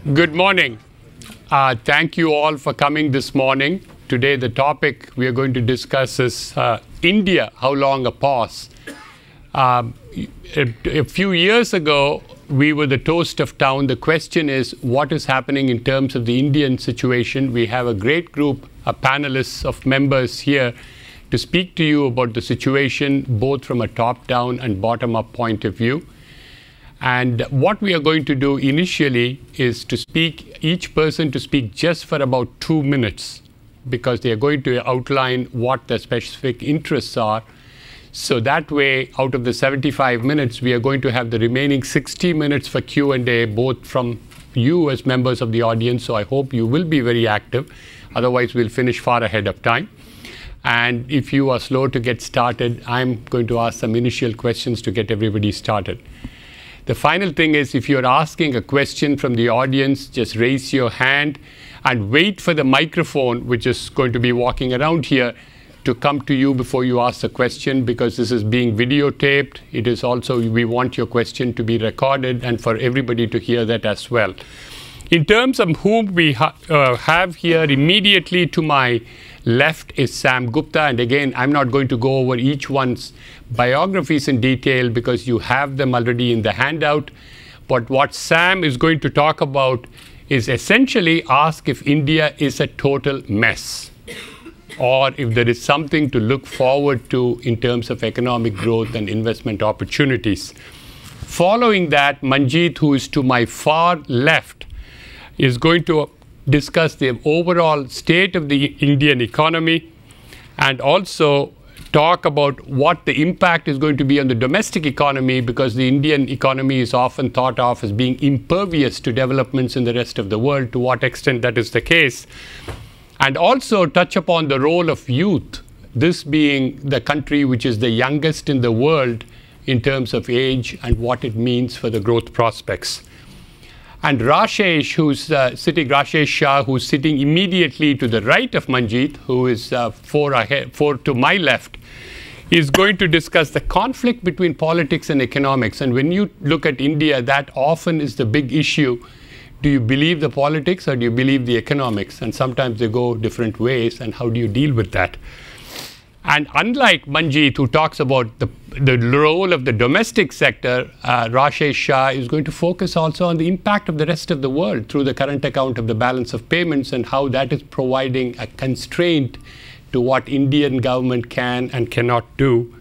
Good morning. Thank you all for coming this morning. Today the topic we are going to discuss is India, how long a pause? A few years ago, we were the toast of town. The question is, what is happening in terms of the Indian situation? We have a great group of panelists, of members here to speak to you about the situation, both from a top-down and bottom-up point of view. And what we are going to do initially is to speak, each person to speak just for about 2 minutes, because they are going to outline what their specific interests are. So that way, out of the 75 minutes, we are going to have the remaining 60 minutes for Q&A, both from you as members of the audience. So I hope you will be very active. Otherwise, we'll finish far ahead of time. And if you are slow to get started, I'm going to ask some initial questions to get everybody started. The final thing is, if you're asking a question from the audience, just raise your hand and wait for the microphone, which is going to be walking around here, to come to you before you ask the question, because this is being videotaped. It is also, we want your question to be recorded and for everybody to hear that as well. In terms of whom we have here, immediately to my left is Sam Gupta. And again, I'm not going to go over each one's biographies in detail because you have them already in the handout. But what Sam is going to talk about is essentially ask if India is a total mess, or if there is something to look forward to in terms of economic growth and investment opportunities. Following that, Manjeet, who is to my far left, is going to discuss the overall state of the Indian economy and also talk about what the impact is going to be on the domestic economy, because the Indian economy is often thought of as being impervious to developments in the rest of the world, to what extent that is the case. And also touch upon the role of youth, this being the country which is the youngest in the world in terms of age and what it means for the growth prospects. And Rashesh, Rashesh Shah, who's sitting immediately to the right of Manjeet, who is four to my left, is going to discuss the conflict between politics and economics. And when you look at India, that often is the big issue. Do you believe the politics or do you believe the economics? And sometimes they go different ways, and how do you deal with that? And unlike Manjeet, who talks about the role of the domestic sector, Rashesh Shah is going to focus also on the impact of the rest of the world through the current account of the balance of payments and how that is providing a constraint to what Indian government can and cannot do.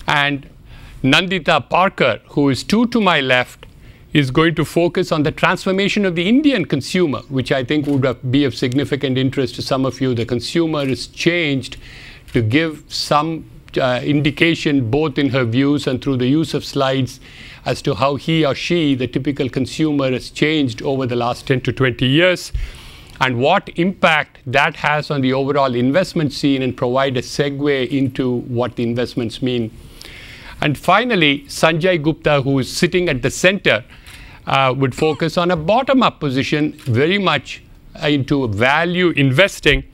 And Nandita Parker, who is two to my left, is going to focus on the transformation of the Indian consumer, which I think would be of significant interest to some of you. The consumer is changed to give some indication, both in her views and through the use of slides, as to how he or she, the typical consumer, has changed over the last 10 to 20 years, and what impact that has on the overall investment scene, and provide a segue into what the investments mean. And finally, Sanjay Gupta, who is sitting at the center, would focus on a bottom-up position, very much into value investing,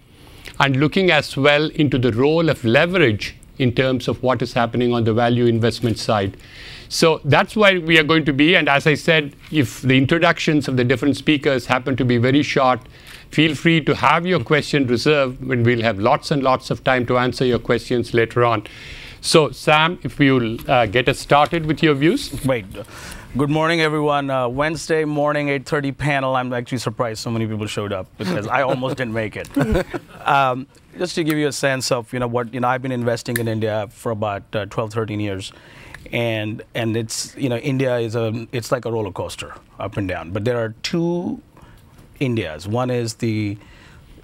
and looking as well into the role of leverage in terms of what is happening on the value investment side. So that's why we are going to be. And as I said, if the introductions of the different speakers happen to be very short, feel free to have your question reserved, when we'll have lots and lots of time to answer your questions later on. So Sam, if you'll get us started with your views. Wait. Good morning, everyone. Wednesday morning, 8:30 panel. I'm actually surprised so many people showed up because I almost didn't make it. Just to give you a sense of I've been investing in India for about 12, 13 years, and it's India is it's like a roller coaster, up and down. But there are two Indias. One is the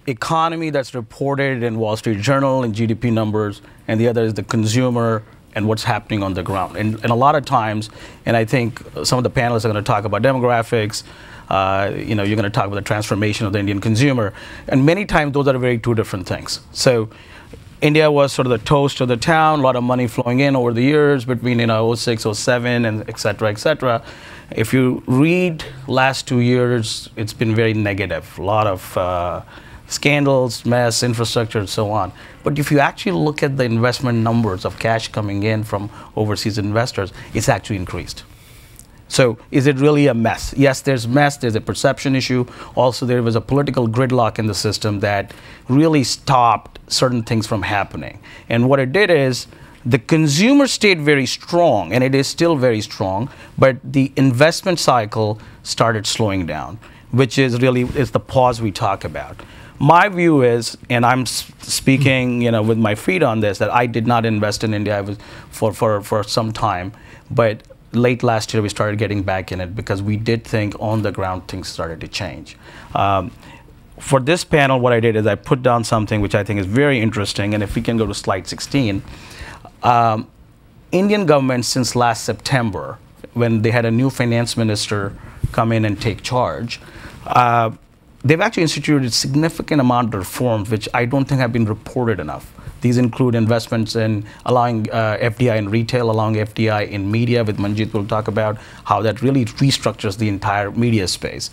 economy that's reported in Wall Street Journal and GDP numbers, and the other is the consumer and what's happening on the ground. And a lot of times, and I think some of the panelists are going to talk about demographics, you're going to talk about the transformation of the Indian consumer, and many times those are two different things. So India was sort of the toast of the town, a lot of money flowing in over the years between 06, 07, and et cetera, et cetera. If you read last 2 years, it's been very negative. A lot of scandals, mess, infrastructure, and so on. But if you actually look at the investment numbers of cash coming in from overseas investors, it's actually increased. So is it really a mess? Yes, there's mess, there's a perception issue. Also, there was a political gridlock in the system that really stopped certain things from happening. And what it did is, the consumer stayed very strong, and it is still very strong, but the investment cycle started slowing down, which is the pause we talk about. My view is, and I'm speaking, with my feet on this, that I did not invest in India for some time, but late last year we started getting back in it because we did think on the ground things started to change. For this panel, what I did is I put down something which I think is very interesting, and if we can go to slide 16. Indian government since last September, when they had a new finance minister come in and take charge, they've actually instituted a significant amount of reforms which I don't think have been reported enough. These include investments in allowing FDI in retail, allowing FDI in media, with Manjeet will talk about how that really restructures the entire media space.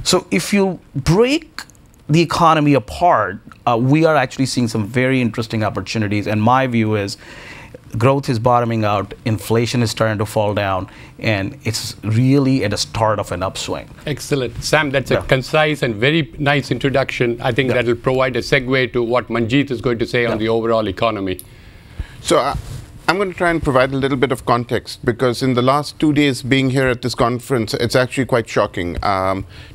So if you break the economy apart, we are actually seeing some very interesting opportunities, and my view is growth is bottoming out, inflation is starting to fall down, and it's really at the start of an upswing. Excellent. Sam, that's a concise and very nice introduction. I think that will provide a segue to what Manjeet is going to say on the overall economy. So I'm going to try and provide a little bit of context, because in the last 2 days being here at this conference, it's actually quite shocking.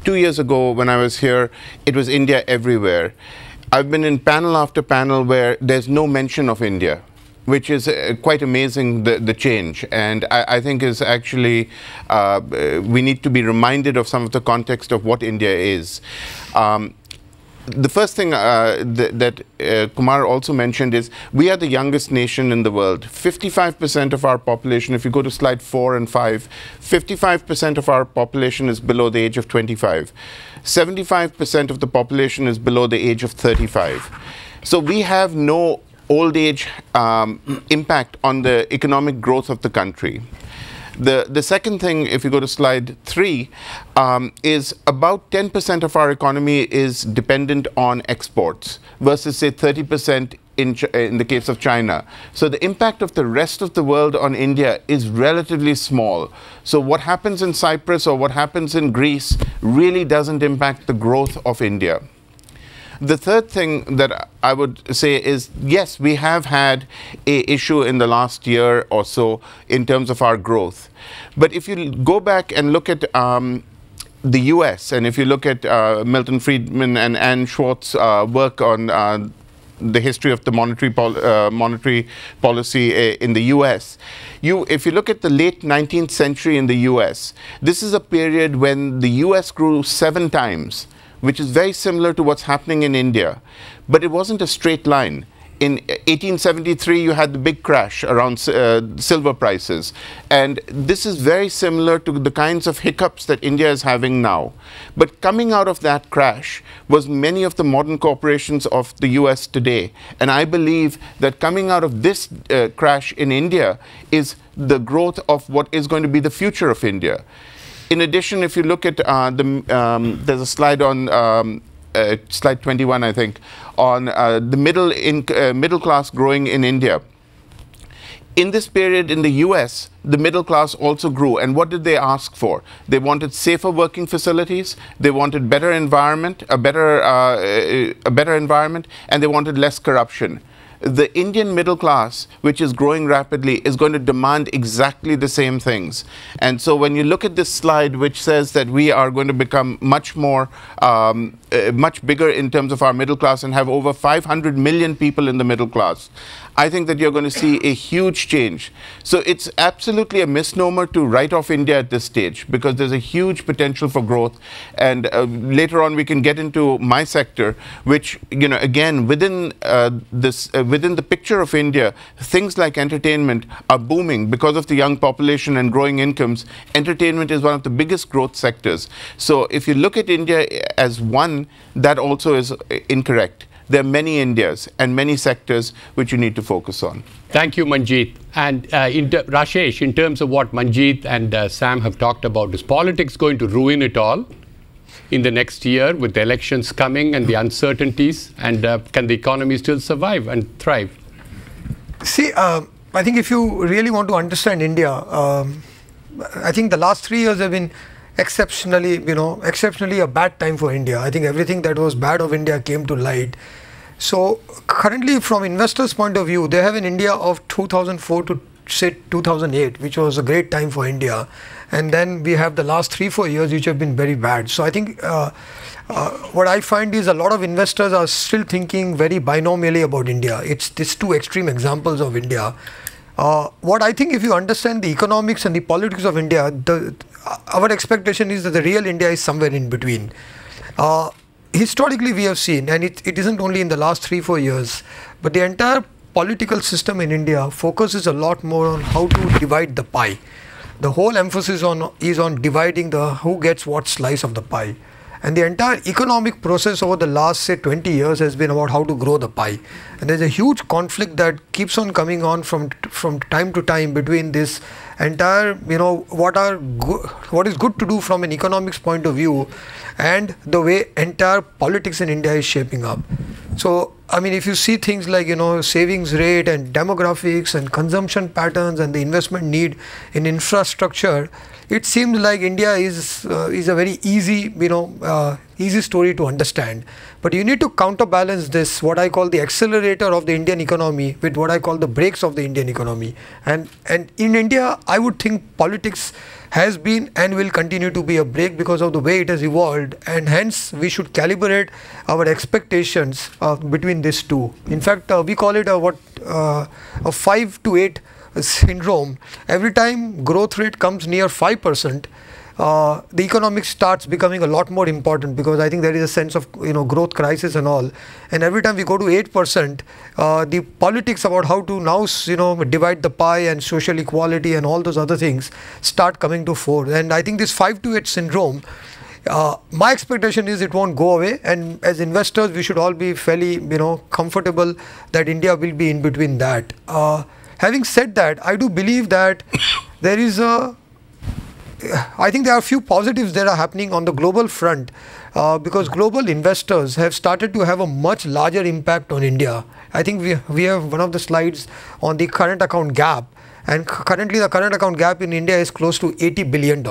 2 years ago when I was here, it was India everywhere. I've been in panel after panel where there's no mention of India, which is quite amazing, the change. And I think is actually, we need to be reminded of some of the context of what India is. The first thing that Kumar also mentioned is we are the youngest nation in the world. 55% of our population, if you go to slide 4 and 5, 55% of our population is below the age of 25. 75% of the population is below the age of 35. So we have no old age impact on the economic growth of the country. The second thing, if you go to slide 3, is about 10% of our economy is dependent on exports versus, say, 30% in the case of China. So the impact of the rest of the world on India is relatively small. So what happens in Cyprus or what happens in Greece really doesn't impact the growth of India. The third thing that I would say is, yes, we have had an issue in the last year or so in terms of our growth. But if you go back and look at the US, and if you look at Milton Friedman and Ann Schwartz's work on the history of the monetary policy in the US, if you look at the late 19th century in the US, this is a period when the US grew 7 times, which is very similar to what's happening in India. But it wasn't a straight line. In 1873, you had the big crash around silver prices. And this is very similar to the kinds of hiccups that India is having now. But coming out of that crash was many of the modern corporations of the US today. And I believe that coming out of this crash in India is the growth of what is going to be the future of India. In addition, if you look at there's a slide on slide 21, I think, on the middle class growing in India. In this period in the US, the middle class also grew. And what did they ask for? They wanted safer working facilities, they wanted better environment, a better environment, and they wanted less corruption. The Indian middle class, which is growing rapidly, is going to demand exactly the same things. And so when you look at this slide, which says that we are going to become much more, much bigger in terms of our middle class and have over 500 million people in the middle class, I think that you're going to see a huge change. So it's absolutely a misnomer to write off India at this stage, because there's a huge potential for growth. And later on, we can get into my sector, which, again, within within the picture of India, things like entertainment are booming because of the young population and growing incomes. Entertainment is one of the biggest growth sectors. So if you look at India as one, that also is incorrect. There are many Indias and many sectors which you need to focus on. Thank you, Manjeet. And Rashesh, in terms of what Manjeet and Sam have talked about, is politics going to ruin it all in the next year with the elections coming and the uncertainties? And can the economy still survive and thrive? See, I think if you really want to understand India, I think the last 3 years have been exceptionally a bad time for India. I think everything that was bad of India came to light. So currently, from investors' point of view, they have an India of 2004 to say 2008, which was a great time for India, and then we have the last 3-4 years which have been very bad. So I think what I find is a lot of investors are still thinking very binomially about India. It's these two extreme examples of India. What I think, if you understand the economics and the politics of India, our expectation is that the real India is somewhere in between. Historically, we have seen, and it isn't only in the last 3-4 years, but the entire political system in India focuses a lot more on how to divide the pie. The whole emphasis is on dividing who gets what slice of the pie. And the entire economic process over the last, say, 20 years has been about how to grow the pie. And there's a huge conflict that keeps on coming on from time to time between this entire, what is good to do from an economics point of view and the way entire politics in India is shaping up. So, I mean, if you see things like, savings rate and demographics and consumption patterns and the investment need in infrastructure, it seems like India is a very easy, easy story to understand. But you need to counterbalance this, what I call the accelerator of the Indian economy, with what I call the brakes of the Indian economy. And in India, I would think politics has been and will continue to be a brake because of the way it has evolved, and hence we should calibrate our expectations between these two. In fact, we call it a 5 to 8 syndrome. Every time growth rate comes near 5%, the economics starts becoming a lot more important, because I think there is a sense of growth crisis and all. And every time we go to 8%, the politics about how to now divide the pie and social equality and all those other things start coming to fore. And I think this 5 to 8 syndrome, my expectation is it won't go away, and as investors we should all be fairly comfortable that India will be in between that. Having said that, I do believe that I think there are a few positives that are happening on the global front, because global investors have started to have a much larger impact on India. I think we have one of the slides on the current account gap, and currently the current account gap in India is close to $80 billion.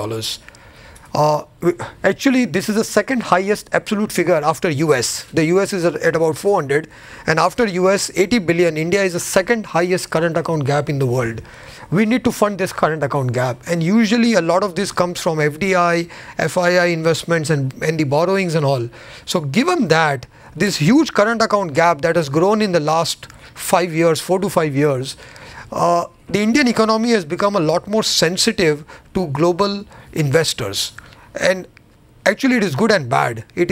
Actually, this is the second highest absolute figure after US. The US is at about 400, and after US 80 billion, India is the second highest current account gap in the world. We need to fund this current account gap, and usually a lot of this comes from FDI, FII investments and the borrowings and all. So given that, this huge current account gap that has grown in the last 5 years, 4 to 5 years, the Indian economy has become a lot more sensitive to global investors. And actually it is good and bad. It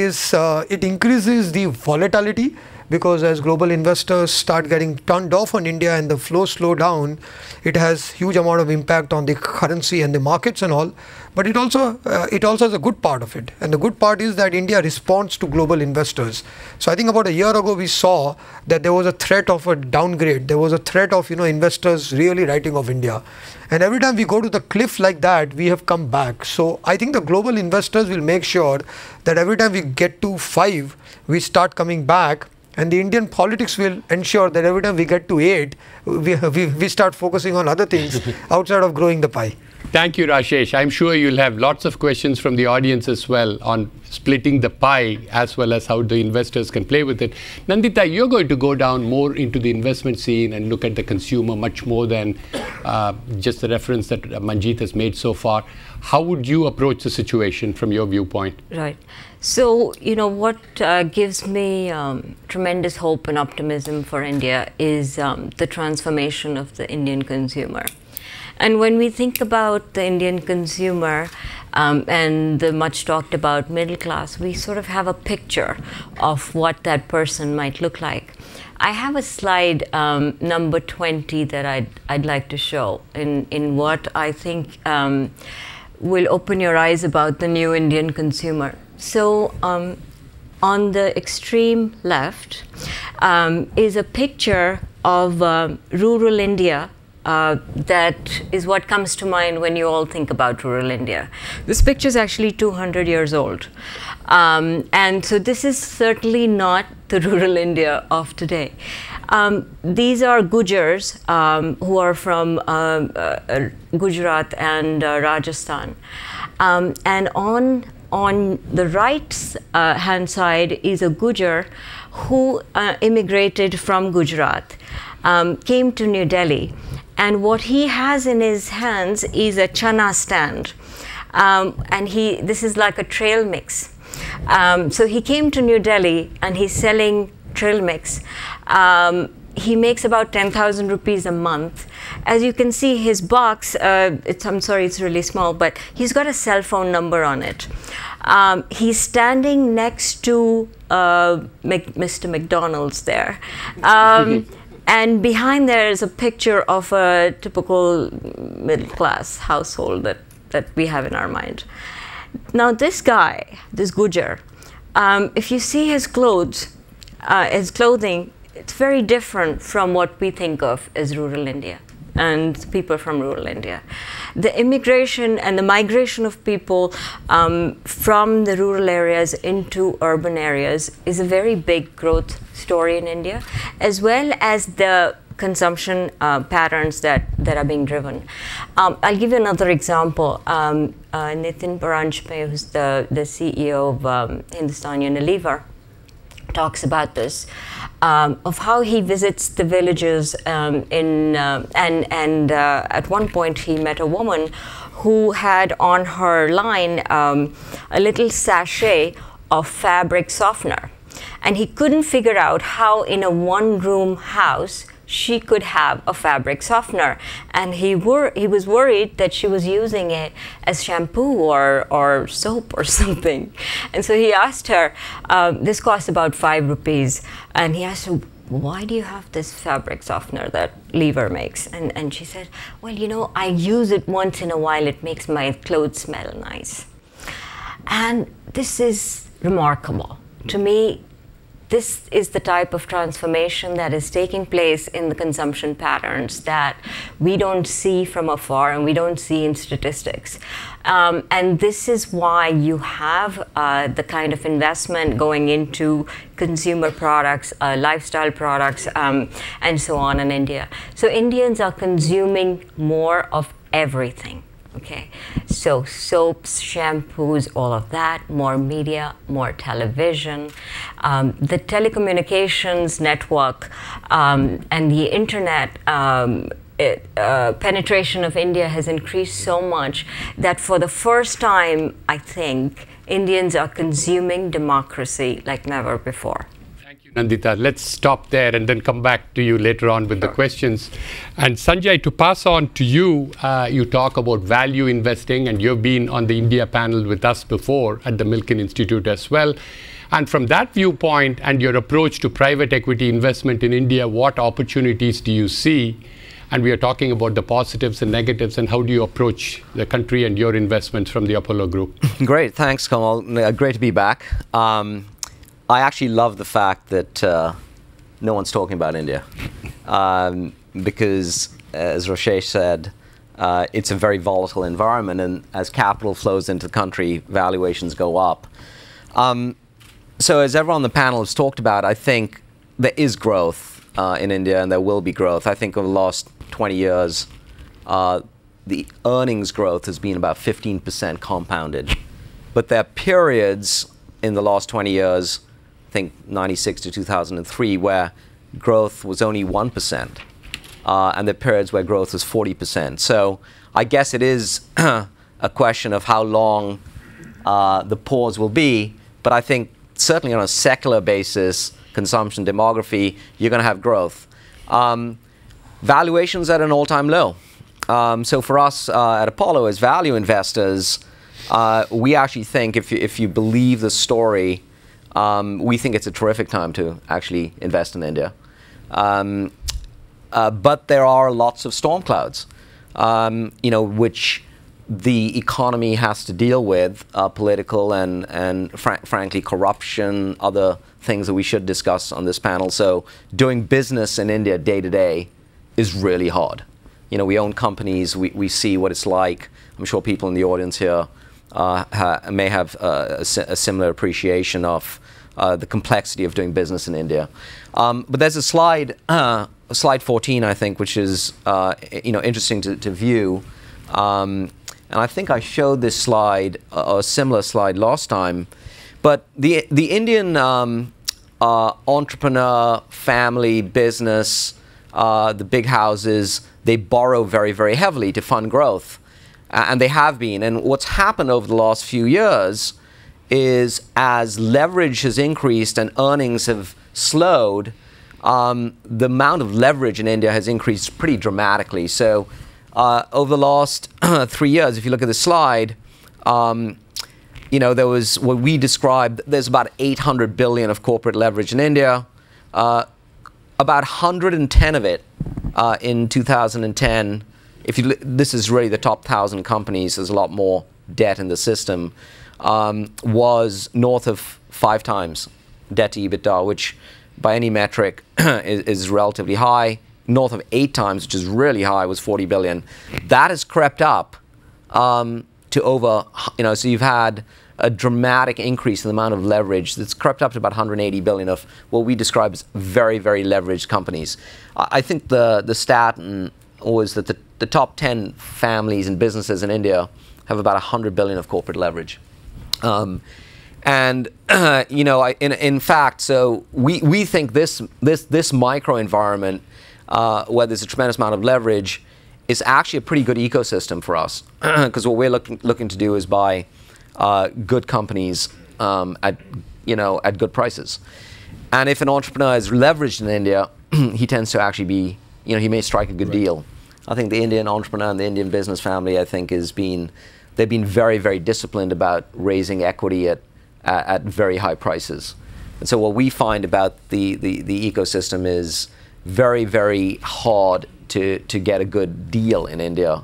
increases the volatility, because as global investors start getting turned off on India and the flows slow down, it has huge amount of impact on the currency and the markets and all. But it also has a good part of it, and the good part is that India responds to global investors. So I think about a year ago we saw that there was a threat of a downgrade. There was a threat of investors really writing off India, and every time we go to the cliff like that, we have come back. So I think the global investors will make sure that every time we get to 5, we start coming back. And the Indian politics will ensure that every time we get to 8, we start focusing on other things outside of growing the pie. Thank you, Rashesh. I'm sure you'll have lots of questions from the audience as well on splitting the pie, as well as how the investors can play with it. Nandita, you're going to go down more into the investment scene and look at the consumer much more than just the reference that Manjeet has made so far. How would you approach the situation from your viewpoint? Right. So, what gives me tremendous hope and optimism for India is the transformation of the Indian consumer. And when we think about the Indian consumer and the much talked about middle class, we sort of have a picture of what that person might look like. I have a slide, number 20, that I'd like to show in what I think will open your eyes about the new Indian consumer. So on the extreme left is a picture of rural India. That is what comes to mind when you all think about rural India. This picture is actually 200 years old. And so this is certainly not the rural India of today. These are Gujars who are from Gujarat and Rajasthan. And on the right hand side is a Gujar who immigrated from Gujarat, came to New Delhi. And what he has in his hands is a chana stand. And this is like a trail mix. So he came to New Delhi and he's selling trail mix. He makes about 10,000 rupees a month. As you can see, his box, I'm sorry, it's really small, but he's got a cell phone number on it. He's standing next to Mr. McDonald's there. And behind there is a picture of a typical middle-class household that we have in our mind. Now this guy, this Gujar, if you see his clothing, it's very different from what we think of as rural India and people from rural India. The immigration and the migration of people from the rural areas into urban areas is a very big growth story in India, as well as the consumption patterns that are being driven. I'll give you another example. Nitin Paranjpe, who's the CEO of Hindustan Unilever, talks about this, of how he visits the villages and at one point he met a woman who had on her line a little sachet of fabric softener, and he couldn't figure out how in a one-room house she could have a fabric softener, and he was worried that she was using it as shampoo or soap or something. And so he asked her, this cost about 5 rupees, and he asked her, why do you have this fabric softener that Lever makes? And she said, well, you know, I use it once in a while, it makes my clothes smell nice. And this is remarkable. To me, this is the type of transformation that is taking place in the consumption patterns that we don't see from afar and we don't see in statistics. And this is why you have the kind of investment going into consumer products, lifestyle products, and so on in India. So Indians are consuming more of everything. Okay, so soaps, shampoos, all of that, more media, more television. The telecommunications network and the internet penetration of India has increased so much that for the first time, I think, Indians are consuming democracy like never before. Nandita, let's stop there and then come back to you later on with the questions. And Sanjay, to pass on to you, you talk about value investing, and you've been on the India panel with us before at the Milken Institute as well. And from that viewpoint and your approach to private equity investment in India, what opportunities do you see? And we are talking about the positives and negatives, and how do you approach the country and your investments from the Apollo Group? Great, thanks, Komal. Great to be back. I actually love the fact that no one's talking about India because, as Rashesh said, it's a very volatile environment, and as capital flows into the country, valuations go up. So as everyone on the panel has talked about, I think there is growth in India, and there will be growth. I think over the last 20 years, the earnings growth has been about 15% compounded. But there are periods in the last 20 years, I think 96 to 2003, where growth was only 1%. And there are periods where growth was 40%. So I guess it is a question of how long the pause will be. But I think certainly on a secular basis, consumption, demography, you're going to have growth. Valuations at an all-time low. So for us at Apollo as value investors, we actually think if you believe the story, we think it's a terrific time to actually invest in India. But there are lots of storm clouds, which the economy has to deal with, political and frankly corruption, other things that we should discuss on this panel. So doing business in India day to day is really hard. We own companies, we see what it's like. I'm sure people in the audience here may have a similar appreciation of the complexity of doing business in India. But there's a slide, slide 14, I think, which is interesting to view. And I think I showed this slide, or a similar slide last time. But the Indian entrepreneur, family, business, the big houses, they borrow very, very heavily to fund growth. And they have been. And what's happened over the last few years is as leverage has increased and earnings have slowed, the amount of leverage in India has increased pretty dramatically. So over the last 3 years, if you look at the slide, there was what we described, there's about 800 billion of corporate leverage in India, about 110 of it in 2010. This is really the top 1,000 companies, there's a lot more debt in the system, was north of 5 times debt to EBITDA, which by any metric is relatively high. North of 8 times, which is really high, was 40 billion. That has crept up to over, so you've had a dramatic increase in the amount of leverage that's crept up to about 180 billion of what we describe as very, very leveraged companies. I think the stat was that the top 10 families and businesses in India have about 100 billion of corporate leverage. In fact, so we think this micro environment where there's a tremendous amount of leverage is actually a pretty good ecosystem for us, because what we're looking to do is buy good companies at good prices. And if an entrepreneur is leveraged in India, he tends to actually be, he may strike a good deal. I think the Indian entrepreneur and the Indian business family, I think, they've been very, very disciplined about raising equity at very high prices. And so what we find about the ecosystem is very, very hard to get a good deal in India,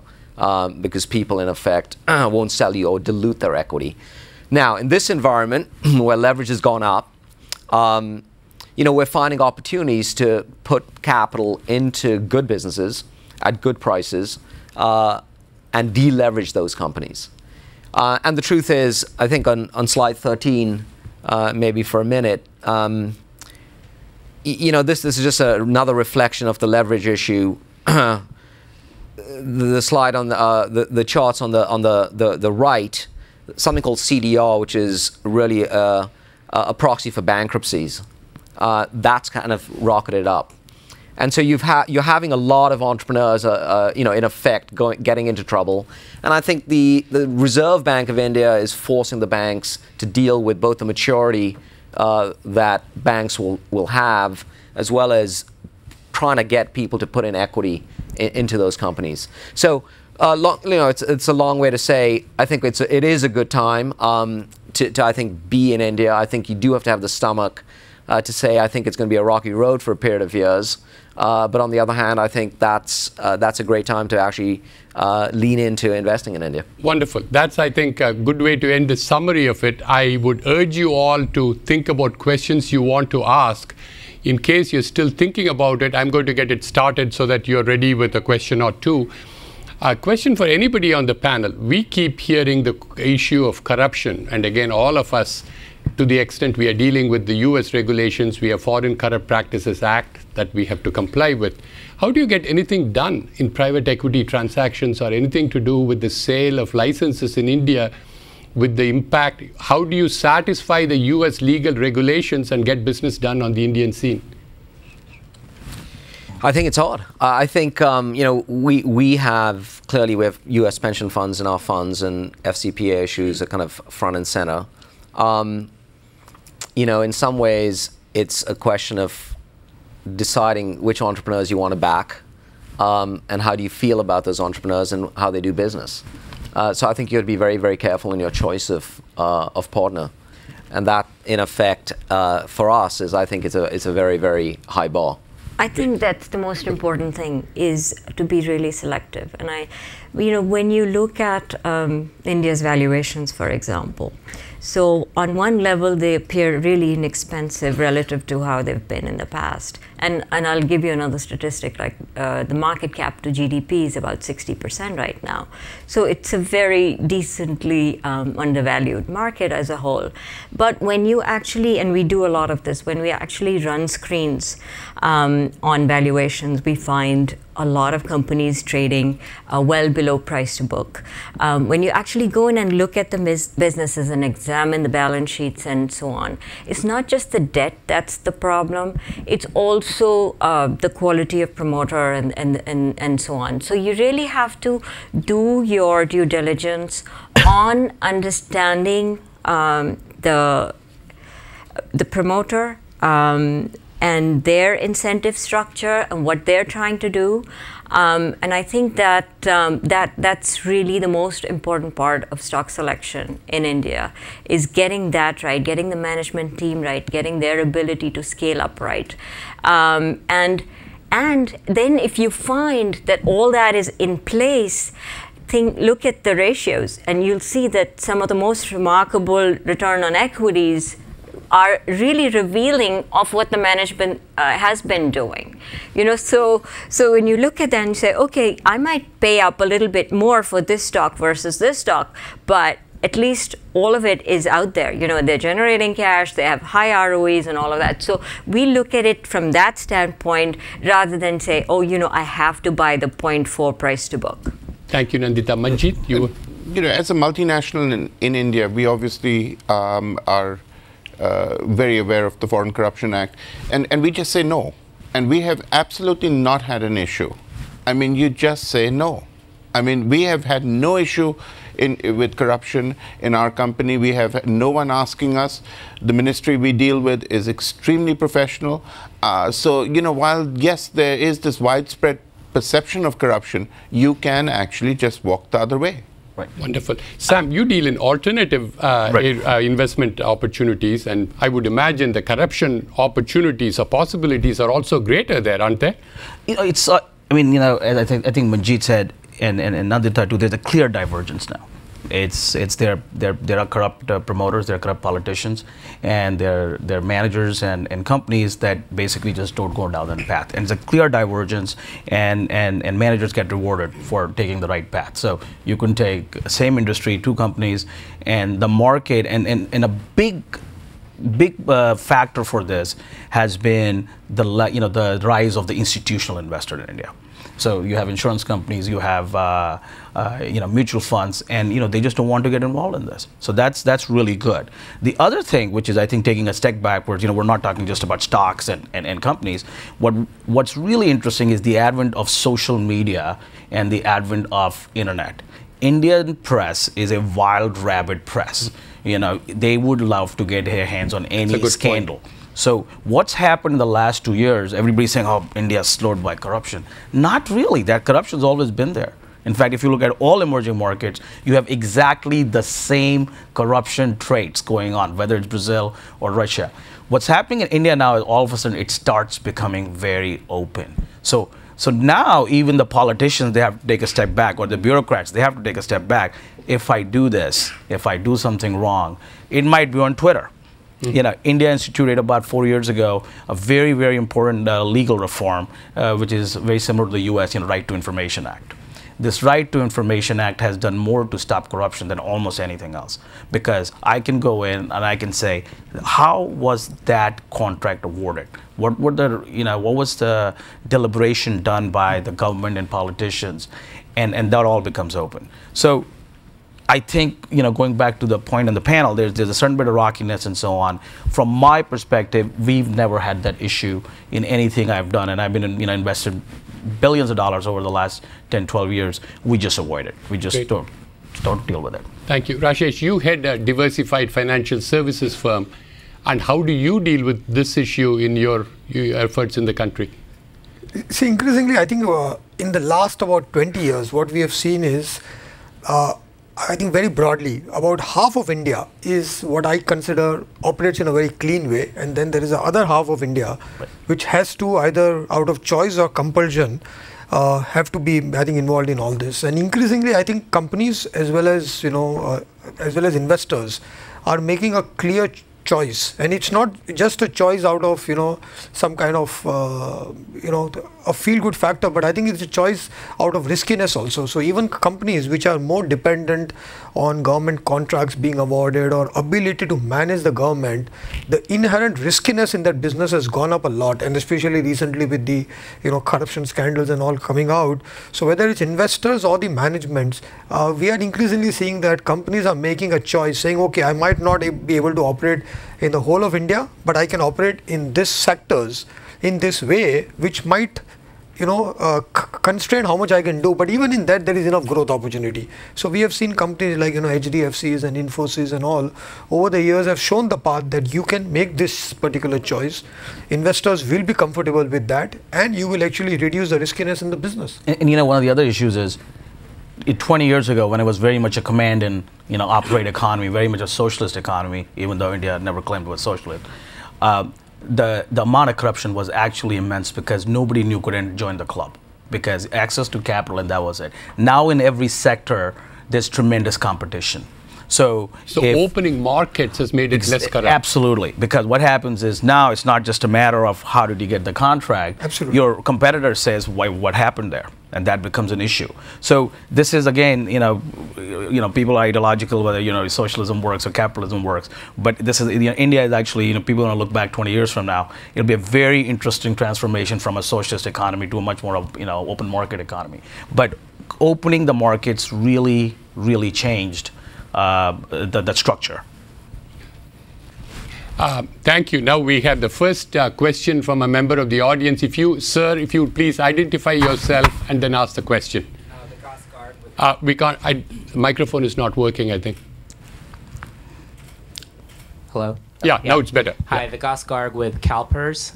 because people, in effect, won't sell you or dilute their equity. Now, in this environment where leverage has gone up, we're finding opportunities to put capital into good businesses at good prices and deleverage those companies. And the truth is, I think on slide 13, maybe for a minute, this is just another reflection of the leverage issue. The slide on the charts on the right, something called CDR, which is really a proxy for bankruptcies. That's kind of rocketed up. And so you're having a lot of entrepreneurs, in effect, getting into trouble. And I think the Reserve Bank of India is forcing the banks to deal with both the maturity that banks will have, as well as trying to get people to put in equity into those companies. So, it's a long way to say I think it is a good time to I think be in India. I think you do have to have the stomach to say I think it's going to be a rocky road for a period of years. But on the other hand, I think that's a great time to actually lean into investing in India. Wonderful. That's, I think, a good way to end the summary of it. I would urge you all to think about questions you want to ask. In case you're still thinking about it, I'm going to get it started so that you're ready with a question or two. A question for anybody on the panel. We keep hearing the issue of corruption. And again, all of us, to the extent we are dealing with the US regulations, we have Foreign Corrupt Practices Act that we have to comply with. How do you get anything done in private equity transactions or anything to do with the sale of licenses in India with the impact? How do you satisfy the US legal regulations and get business done on the Indian scene? I think it's hard. I think, we have US pension funds in our funds, and FCPA issues are kind of front and center. In some ways, it's a question of deciding which entrepreneurs you want to back, and how do you feel about those entrepreneurs and how they do business. So I think you have to be very, very careful in your choice of partner, and that, in effect, for us, I think it's a very, very high bar. I think that's the most important thing, is to be really selective. And when you look at India's valuations, for example, So on one level, they appear really inexpensive relative to how they've been in the past. And I'll give you another statistic, like the market cap to GDP is about 60% right now. So it's a very decently undervalued market as a whole. But when you actually, and we do a lot of this, when we actually run screens on valuations, we find a lot of companies trading well below price to book. When you actually go in and look at the businesses and examine the balance sheets and so on, it's not just the debt that's the problem, it's also the quality of promoter and so on. So you really have to do your due diligence on understanding the promoter and their incentive structure and what they're trying to do. And I think that that's really the most important part of stock selection in India, is getting that right, getting the management team right, getting their ability to scale up right. And then if you find that all that is in place, look at the ratios, and you'll see that some of the most remarkable return on equities are really revealing of what the management has been doing. You know, so when you look at that and you say, okay, I might pay up a little bit more for this stock versus this stock, but at least all of it is out there. You know, they're generating cash, they have high ROEs and all of that. So we look at it from that standpoint rather than say, oh, you know, I have to buy the 0.4 price to book. Thank you, Nandita. Manjeet, you know, as a multinational in India, we obviously are very aware of the Foreign Corruption Act, and we just say no. And we have absolutely not had an issue. I mean, you just say no. I mean, we have had no issue with corruption in our company. We have no one asking us. The ministry we deal with is extremely professional. So, you know, while, yes, there is this widespread perception of corruption, you can actually just walk the other way. Right. Wonderful. Sam, you deal in alternative investment opportunities, and I would imagine the corruption opportunities or possibilities are also greater there, aren't they? You know, it's, I mean, you know, as I think Manjeet said, and Nandita too, there's a clear divergence now. It's there are corrupt promoters, there are corrupt politicians, and there are managers and companies that basically just don't go down that path. And it's a clear divergence, and managers get rewarded for taking the right path. So you can take same industry, two companies, and the market, and a big factor for this has been the rise of the institutional investor in India. So you have insurance companies, you have mutual funds, and they just don't want to get involved in this. So that's really good. The other thing, which is I think taking a step backwards, we're not talking just about stocks and companies. What's really interesting is the advent of social media and the advent of internet. Indian press is a wild rabbit press. They would love to get their hands on any scandal. Point. So what's happened in the last 2 years, everybody's saying, oh, India's slowed by corruption. Not really. That corruption's always been there. In fact, if you look at all emerging markets, you have exactly the same corruption traits going on, whether it's Brazil or Russia. What's happening in India now is all of a sudden it starts becoming very open. So now even the politicians, they have to take a step back, or the bureaucrats, they have to take a step back. If I do this, if I do something wrong, it might be on Twitter. India instituted about 4 years ago a very, very important legal reform, which is very similar to the US, Right to Information Act. This Right to Information Act has done more to stop corruption than almost anything else, because I can go in and I can say, how was that contract awarded? What was the deliberation done by the government and politicians, and that all becomes open. So I think, going back to the point on the panel, there's a certain bit of rockiness and so on. From my perspective, we've never had that issue in anything I've done, and I've been, invested billions of dollars over the last 10, 12 years. We just avoid it. We just don't deal with it. Thank you. Rashesh, you head a diversified financial services firm, and how do you deal with this issue in your efforts in the country? See, increasingly, I think in the last about 20 years, what we have seen is I think very broadly, about half of India is what I consider operates in a very clean way, and then there is the other half of India which has to either out of choice or compulsion have to be, I think, involved in all this. And increasingly, I think companies as well as investors are making a clear choice, and it's not just a choice out of some kind of a feel-good factor, but I think it's a choice out of riskiness also. So even companies which are more dependent on government contracts being awarded or ability to manage the government, the inherent riskiness in that business has gone up a lot, and especially recently with the corruption scandals and all coming out. So whether it's investors or the managements, we are increasingly seeing that companies are making a choice, saying, okay, I might not be able to operate in the whole of India, but I can operate in this sectors in this way, which might constrain how much I can do, but even in that there is enough growth opportunity. So we have seen companies like HDFCs and Infosys and all over the years have shown the path that you can make this particular choice. Investors will be comfortable with that, and you will actually reduce the riskiness in the business. And one of the other issues is 20 years ago, when it was very much a command and operate economy, very much a socialist economy, even though India never claimed it was socialist, the amount of corruption was actually immense because nobody knew couldn't join the club because access to capital, and that was it. Now in every sector, there's tremendous competition. So opening markets has made it less corrupt. Absolutely, because what happens is now it's not just a matter of how did you get the contract. Absolutely. Your competitor says, what happened there? And that becomes an issue. So this is again, people are ideological whether socialism works or capitalism works. But this is India is actually people want to look back 20 years from now. It'll be a very interesting transformation from a socialist economy to a much more open market economy. But opening the markets really changed the structure. Thank you. Now we have the first question from a member of the audience. Sir, if you would please identify yourself and then ask the question. We can't. The microphone is not working, I think. Hello? Yeah, now it's better. Hi, Vikas Garg with CalPERS.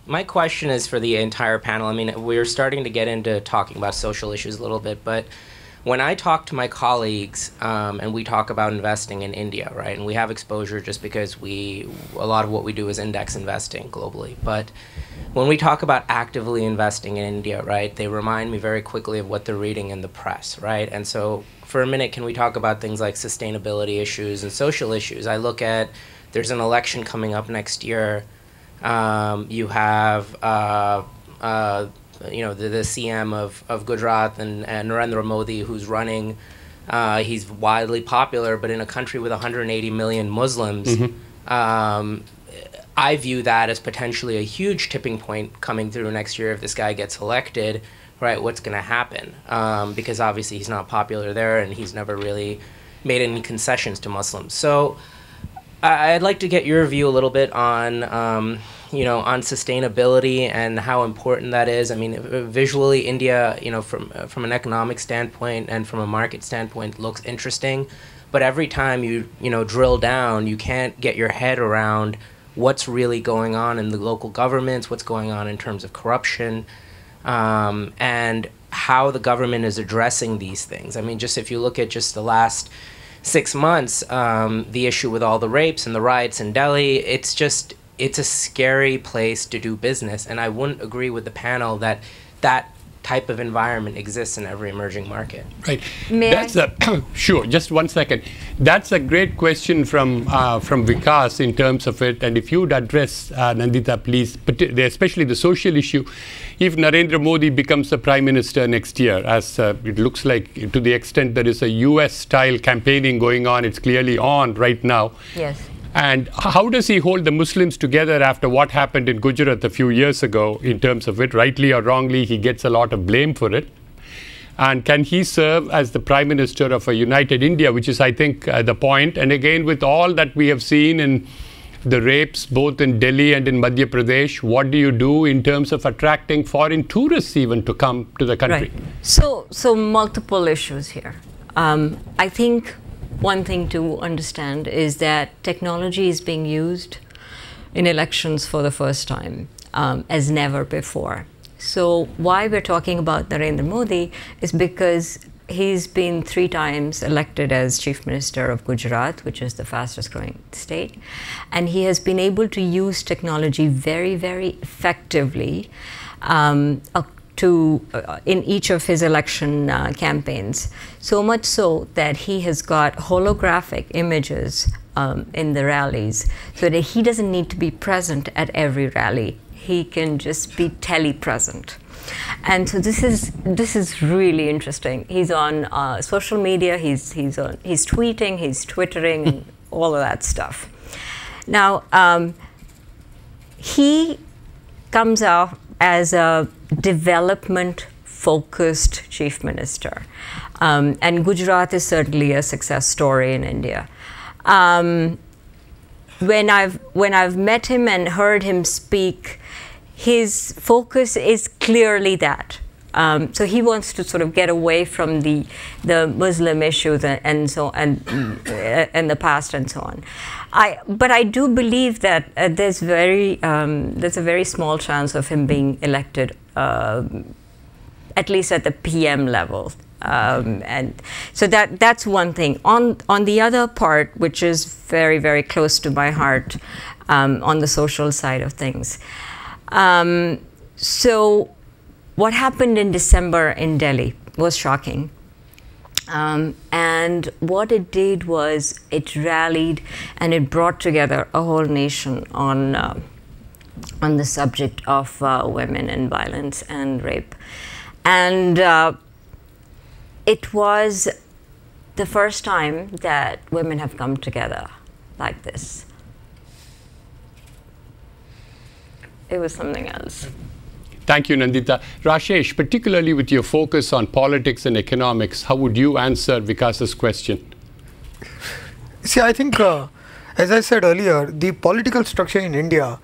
My question is for the entire panel. I mean, we're starting to get into talking about social issues a little bit, but when I talk to my colleagues and we talk about investing in India, right, and we have exposure just because a lot of what we do is index investing globally, but when we talk about actively investing in India, right, they remind me very quickly of what they're reading in the press, right? And so for a minute, can we talk about things like sustainability issues and social issues? I look at, there's an election coming up next year. You have the CM of Gujarat and Narendra Modi, who's running. He's widely popular, but in a country with 180 million Muslims, I view that as potentially a huge tipping point coming through next year if this guy gets elected, right? What's going to happen? Because obviously he's not popular there, and he's never really made any concessions to Muslims. So I'd like to get your view a little bit on on sustainability and how important that is. I mean, visually, India, from an economic standpoint and from a market standpoint, looks interesting. But every time you drill down, you can't get your head around what's really going on in the local governments, what's going on in terms of corruption, and how the government is addressing these things. I mean, just if you look at just the last 6 months, the issue with all the rapes and the riots in Delhi, it's a scary place to do business. And I wouldn't agree with the panel that type of environment exists in every emerging market. Right. Sure, just 1 second. That's a great question from Vikas in terms of it. And if you'd address, Nandita, please, especially the social issue. If Narendra Modi becomes the Prime Minister next year, as it looks like, to the extent there is a US-style campaigning going on, it's clearly on right now. Yes. And how does he hold the Muslims together after what happened in Gujarat a few years ago in terms of it? Rightly or wrongly, he gets a lot of blame for it. And can he serve as the Prime Minister of a united India, which is, I think, the point. And again, with all that we have seen in the rapes, both in Delhi and in Madhya Pradesh, what do you do in terms of attracting foreign tourists even to come to the country? Right. So multiple issues here. I think one thing to understand is that technology is being used in elections for the first time as never before. So why we're talking about Narendra Modi is because he's been 3 times elected as Chief Minister of Gujarat, which is the fastest growing state. And he has been able to use technology very, very effectively in each of his election campaigns, so much so that he has got holographic images in the rallies, so that he doesn't need to be present at every rally. He can just be telepresent. And so this is really interesting. He's on social media. He's tweeting. He's twittering, and all of that stuff. Now he comes out as a development-focused chief minister, and Gujarat is certainly a success story in India. When I've met him and heard him speak, his focus is clearly that. So he wants to sort of get away from the Muslim issues and the past and so on. But I do believe that there's a very small chance of him being elected, at least at the PM level. And so that's one thing. On the other part, which is very, very close to my heart, on the social side of things. So what happened in December in Delhi was shocking. And what it did was it rallied and it brought together a whole nation on the subject of women and violence and rape. And it was the first time that women have come together like this. It was something else. Thank you, Nandita. Rashesh, particularly with your focus on politics and economics, how would you answer Vikas's question? See, I think, as I said earlier, the political structure in India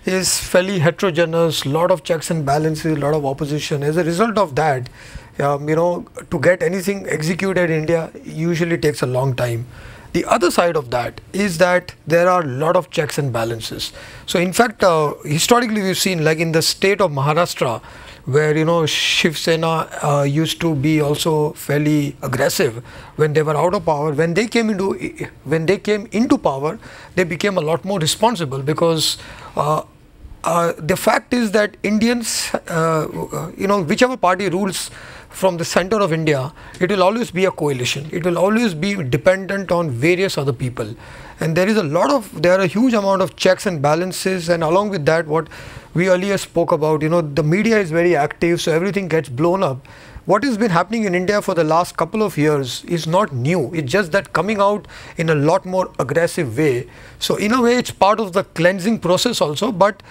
is fairly heterogeneous, lot of checks and balances, lot of opposition. As a result of that, to get anything executed in India usually takes a long time. The other side of that is that there are a lot of checks and balances. So in fact, historically we've seen, like in the state of Maharashtra, where Shiv Sena used to be also fairly aggressive when they were out of power. When they came into power, they became a lot more responsible, because the fact is that Indians, whichever party rules from the center of India, it will always be a coalition. It will always be dependent on various other people. And there are a huge amount of checks and balances, and along with that, what we earlier spoke about, the media is very active, so everything gets blown up. What has been happening in India for the last couple of years is not new. It's just that coming out in a lot more aggressive way. So in a way, it's part of the cleansing process also. But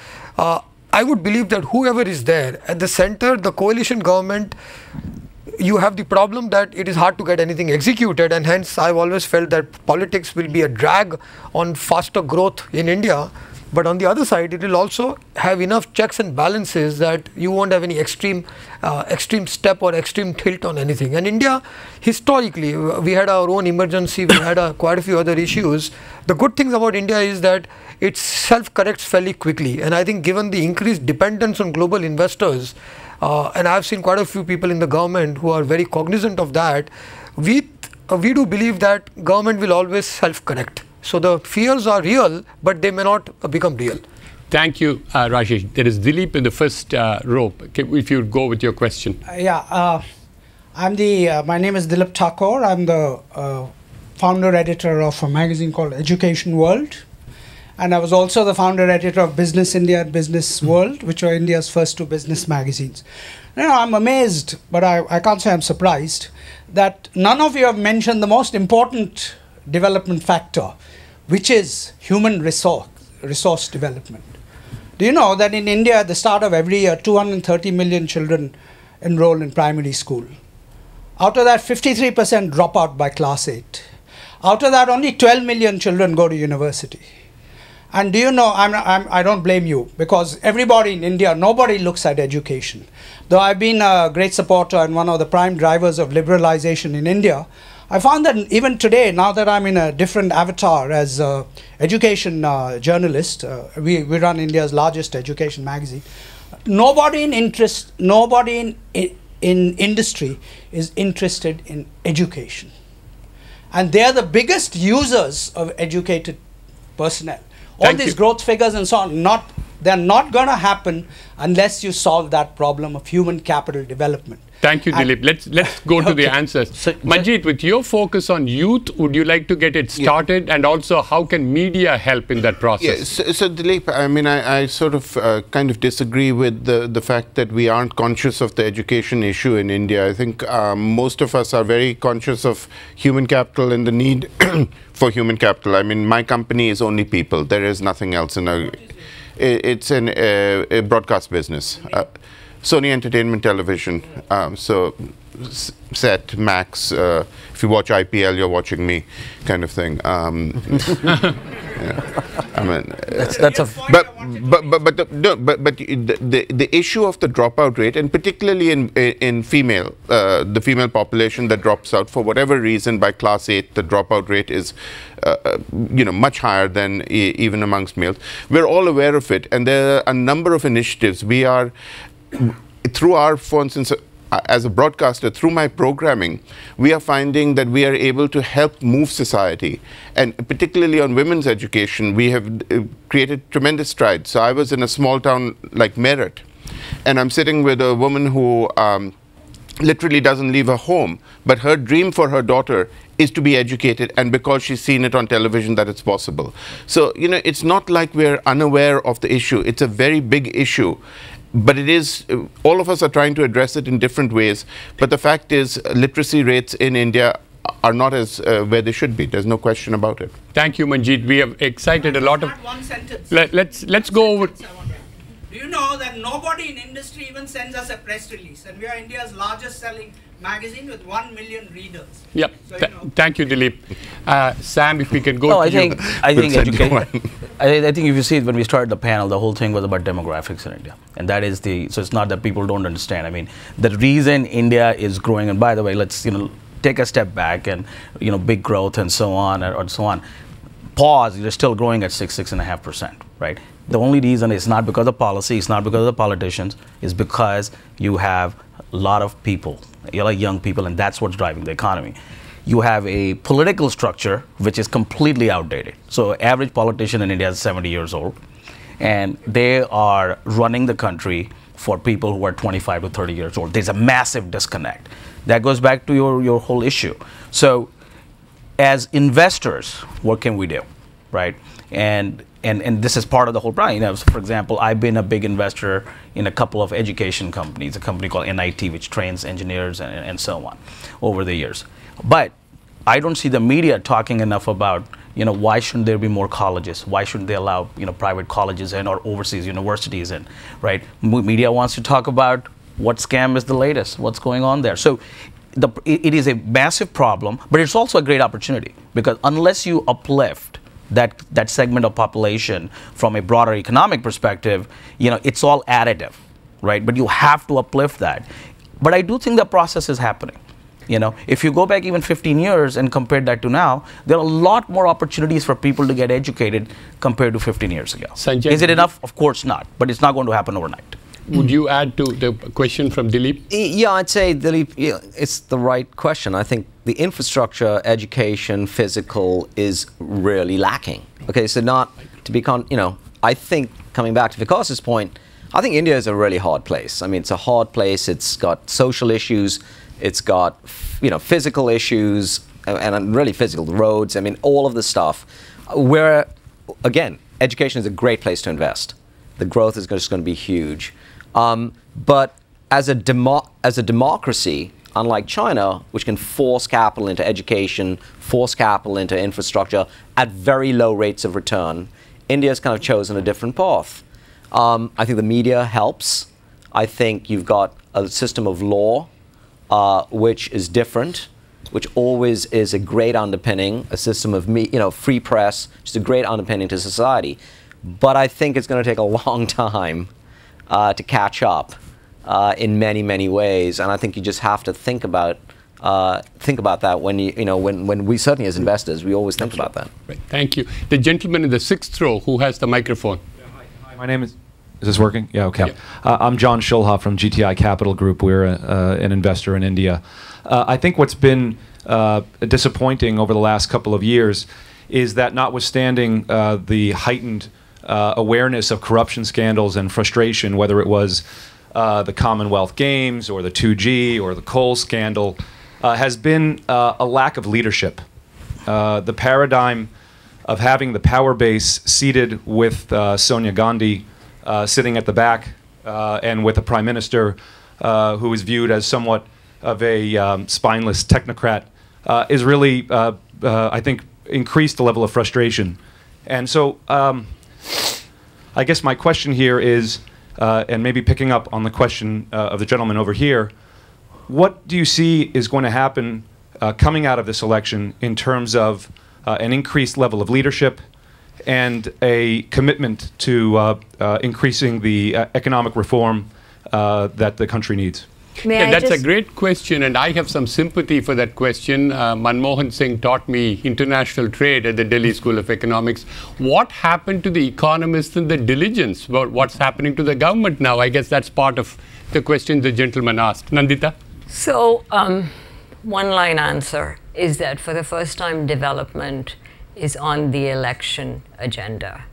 I would believe that whoever is there at the center, the coalition government, you have the problem that it is hard to get anything executed, and hence I've always felt that politics will be a drag on faster growth in India. But on the other side, it will also have enough checks and balances that you won't have any extreme step or extreme tilt on anything. And India, historically, we had our own emergency, we had quite a few other issues. The good things about India is that it self-corrects fairly quickly. And I think given the increased dependence on global investors, and I've seen quite a few people in the government who are very cognizant of that, we do believe that government will always self-correct. So the fears are real, but they may not become real. Thank you, Rashesh. There is Dilip in the first row. If you would go with your question. My name is Dilip Thakur. I'm the founder editor of a magazine called Education World. And I was also the founder editor of Business India and Business World, which are India's first two business magazines. I'm amazed, but I can't say I'm surprised, that none of you have mentioned the most important development factor, which is human resource development. Do you know that in India, at the start of every year, 230 million children enroll in primary school? Out of that, 53% drop out by class 8. Out of that, only 12 million children go to university. And do you know, I don't blame you, because everybody in India, nobody looks at education. Though I've been a great supporter and one of the prime drivers of liberalization in India, I found that even today, now that I'm in a different avatar as an education journalist, we run India's largest education magazine, nobody in industry is interested in education. And they're the biggest users of educated personnel. All these growth figures and so on, they're not going to happen unless you solve that problem of human capital development. Thank you, Dilip. Let's go to the answers. Manjeet, with your focus on youth, would you like to get it started? And also, how can media help in that process? Yes. So Dilip, I mean, I sort of kind of disagree with the fact that we aren't conscious of the education issue in India. I think most of us are very conscious of human capital and the need for human capital. I mean, my company is only people. There is nothing else in it's a broadcast business. Sony Entertainment Television, so set, Max, if you watch IPL, you're watching me, kind of thing. Yeah. I mean, that's a. The issue of the dropout rate, and particularly in female, the female population that drops out for whatever reason by class 8, the dropout rate is, much higher than even amongst males. We're all aware of it, and there are a number of initiatives. We are. Through our, for instance, as a broadcaster, through my programming, we are finding that we are able to help move society. And particularly on women's education, we have created tremendous strides. So I was in a small town like Meerut, and I'm sitting with a woman who literally doesn't leave her home, but her dream for her daughter is to be educated, and because she's seen it on television that it's possible. So, it's not like we're unaware of the issue. It's a very big issue. But it is, all of us are trying to address it in different ways. But the fact is, literacy rates in India are not as where they should be. There's no question about it. Thank you, Manjeet. We have excited a lot of. One sentence. Let's go over. Do you know that nobody in industry even sends us a press release, and we are India's largest selling magazine with 1 million readers. Yep. So, thank you, Dilip. Sam, if we can go. No, to I think education. I think if you see it when we started the panel, the whole thing was about demographics in India, and that is so it's not that people don't understand. I mean, the reason India is growing, and by the way, let's take a step back and big growth and so on and so on. Pause. You're still growing at 6.5%, right? The only reason is not because of policy, it's not because of the politicians, it's because you have a lot of people, young people, and that's what's driving the economy. You have a political structure which is completely outdated. So average politician in India is 70 years old, and they are running the country for people who are 25 to 30 years old. There's a massive disconnect. That goes back to your whole issue. So as investors, what can we do, right? And this is part of the whole problem. So for example, I've been a big investor in a couple of education companies, a company called NIT, which trains engineers and so on over the years. But I don't see the media talking enough about, why shouldn't there be more colleges? Why shouldn't they allow, private colleges in or overseas universities in, right? Media wants to talk about what scam is the latest, what's going on there. So it is a massive problem, but it's also a great opportunity, because unless you uplift that segment of population from a broader economic perspective, it's all additive, right? But you have to uplift that. But I do think the process is happening. If you go back even 15 years and compare that to now, there are a lot more opportunities for people to get educated compared to 15 years ago. Sanjay, is it enough? Of course not, but it's not going to happen overnight. Would you add to the question from Dilip? Yeah, I'd say, Dilip, it's the right question. I think the infrastructure, education, physical is really lacking. Okay, so not to be, I think, coming back to Vikas's point, I think India is a really hard place. I mean, it's a hard place. It's got social issues. It's got, physical issues, and really physical, the roads, I mean, all of the stuff. Where, again, education is a great place to invest. The growth is just going to be huge. But as a democracy, unlike China, which can force capital into education, force capital into infrastructure at very low rates of return, India's kind of chosen a different path. I think the media helps. I think you've got a system of law which is different, which always is a great underpinning, a system of free press, just a great underpinning to society. But I think it's going to take a long time to catch up in many, many ways, and I think you just have to think about that when when we, certainly as investors, we always think about that. Right. Thank you. The gentleman in the 6th row who has the microphone. Yeah, hi, my name is this working? Yeah, okay. Yeah. I'm John Shulha from GTI Capital Group. We're an investor in India. I think what's been disappointing over the last couple of years is that, notwithstanding the heightened awareness of corruption scandals and frustration, whether it was the Commonwealth Games or the 2G or the coal scandal has been a lack of leadership. The paradigm of having the power base seated with Sonia Gandhi sitting at the back and with a prime minister who is viewed as somewhat of a spineless technocrat is really, I think, increased the level of frustration. And so I guess my question here is, and maybe picking up on the question of the gentleman over here, what do you see is going to happen coming out of this election in terms of an increased level of leadership and a commitment to increasing the economic reform that the country needs? Yeah, that's a great question, and I have some sympathy for that question. Manmohan Singh taught me international trade at the Delhi School of Economics. What happened to the economists and the diligence about what's happening to the government now? I guess that's part of the question the gentleman asked. Nandita? So, one-line answer is that for the first time, development is on the election agenda.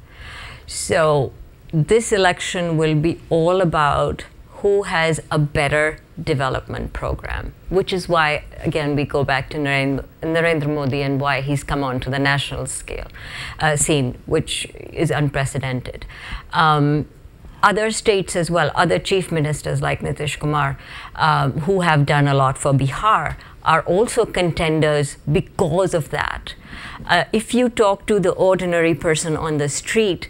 So, this election will be all about who has a better development program, which is why, again, we go back to Narendra Modi and why he's come on to the national scale scene, which is unprecedented. Other states as well, other chief ministers like Sri-Kumar, who have done a lot for Bihar, are also contenders because of that. If you talk to the ordinary person on the street,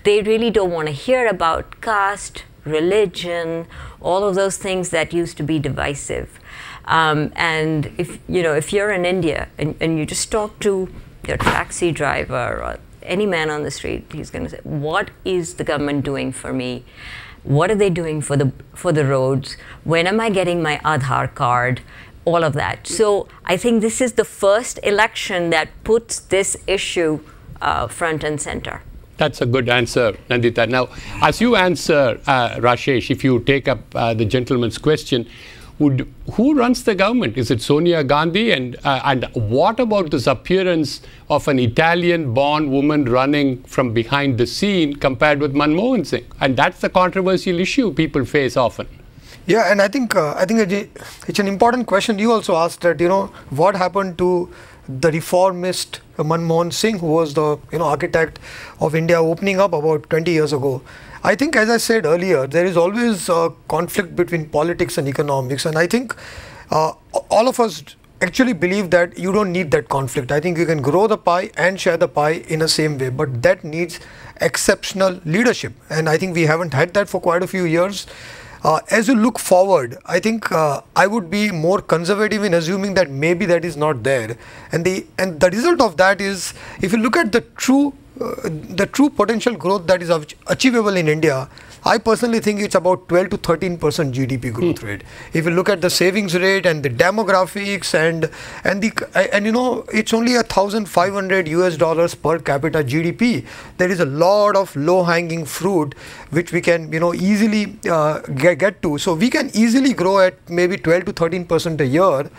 they really don't want to hear about caste, religion, all of those things that used to be divisive. And if you're in India and you just talk to your taxi driver or any man on the street, he's going to say, what is the government doing for me? What are they doing for the roads? When am I getting my Aadhaar card? All of that. So I think this is the first election that puts this issue front and center. That's a good answer, Nandita. Now, as you answer, Rashesh, if you take up the gentleman's question, who runs the government? Is it Sonia Gandhi? And what about this appearance of an Italian-born woman running from behind the scene compared with Manmohan Singh? And that's the controversial issue people face often. Yeah, and I think it's an important question. You also asked that, what happened to the reformist Manmohan Singh, who was the architect of India opening up about 20 years ago. I think, as I said earlier, there is always a conflict between politics and economics, and I think all of us actually believe that you don't need that conflict. I think you can grow the pie and share the pie in the same way, but that needs exceptional leadership, and I think we haven't had that for quite a few years. As you look forward, I think I would be more conservative in assuming that maybe that is not there, and the result of that is, if you look at the true potential growth that is achievable in India, I personally think it's about 12 to 13% GDP growth rate. If you look at the savings rate and the demographics and it's only $1,500 per capita GDP. There is a lot of low-hanging fruit which we can easily get to. So we can easily grow at maybe 12 to 13% a year.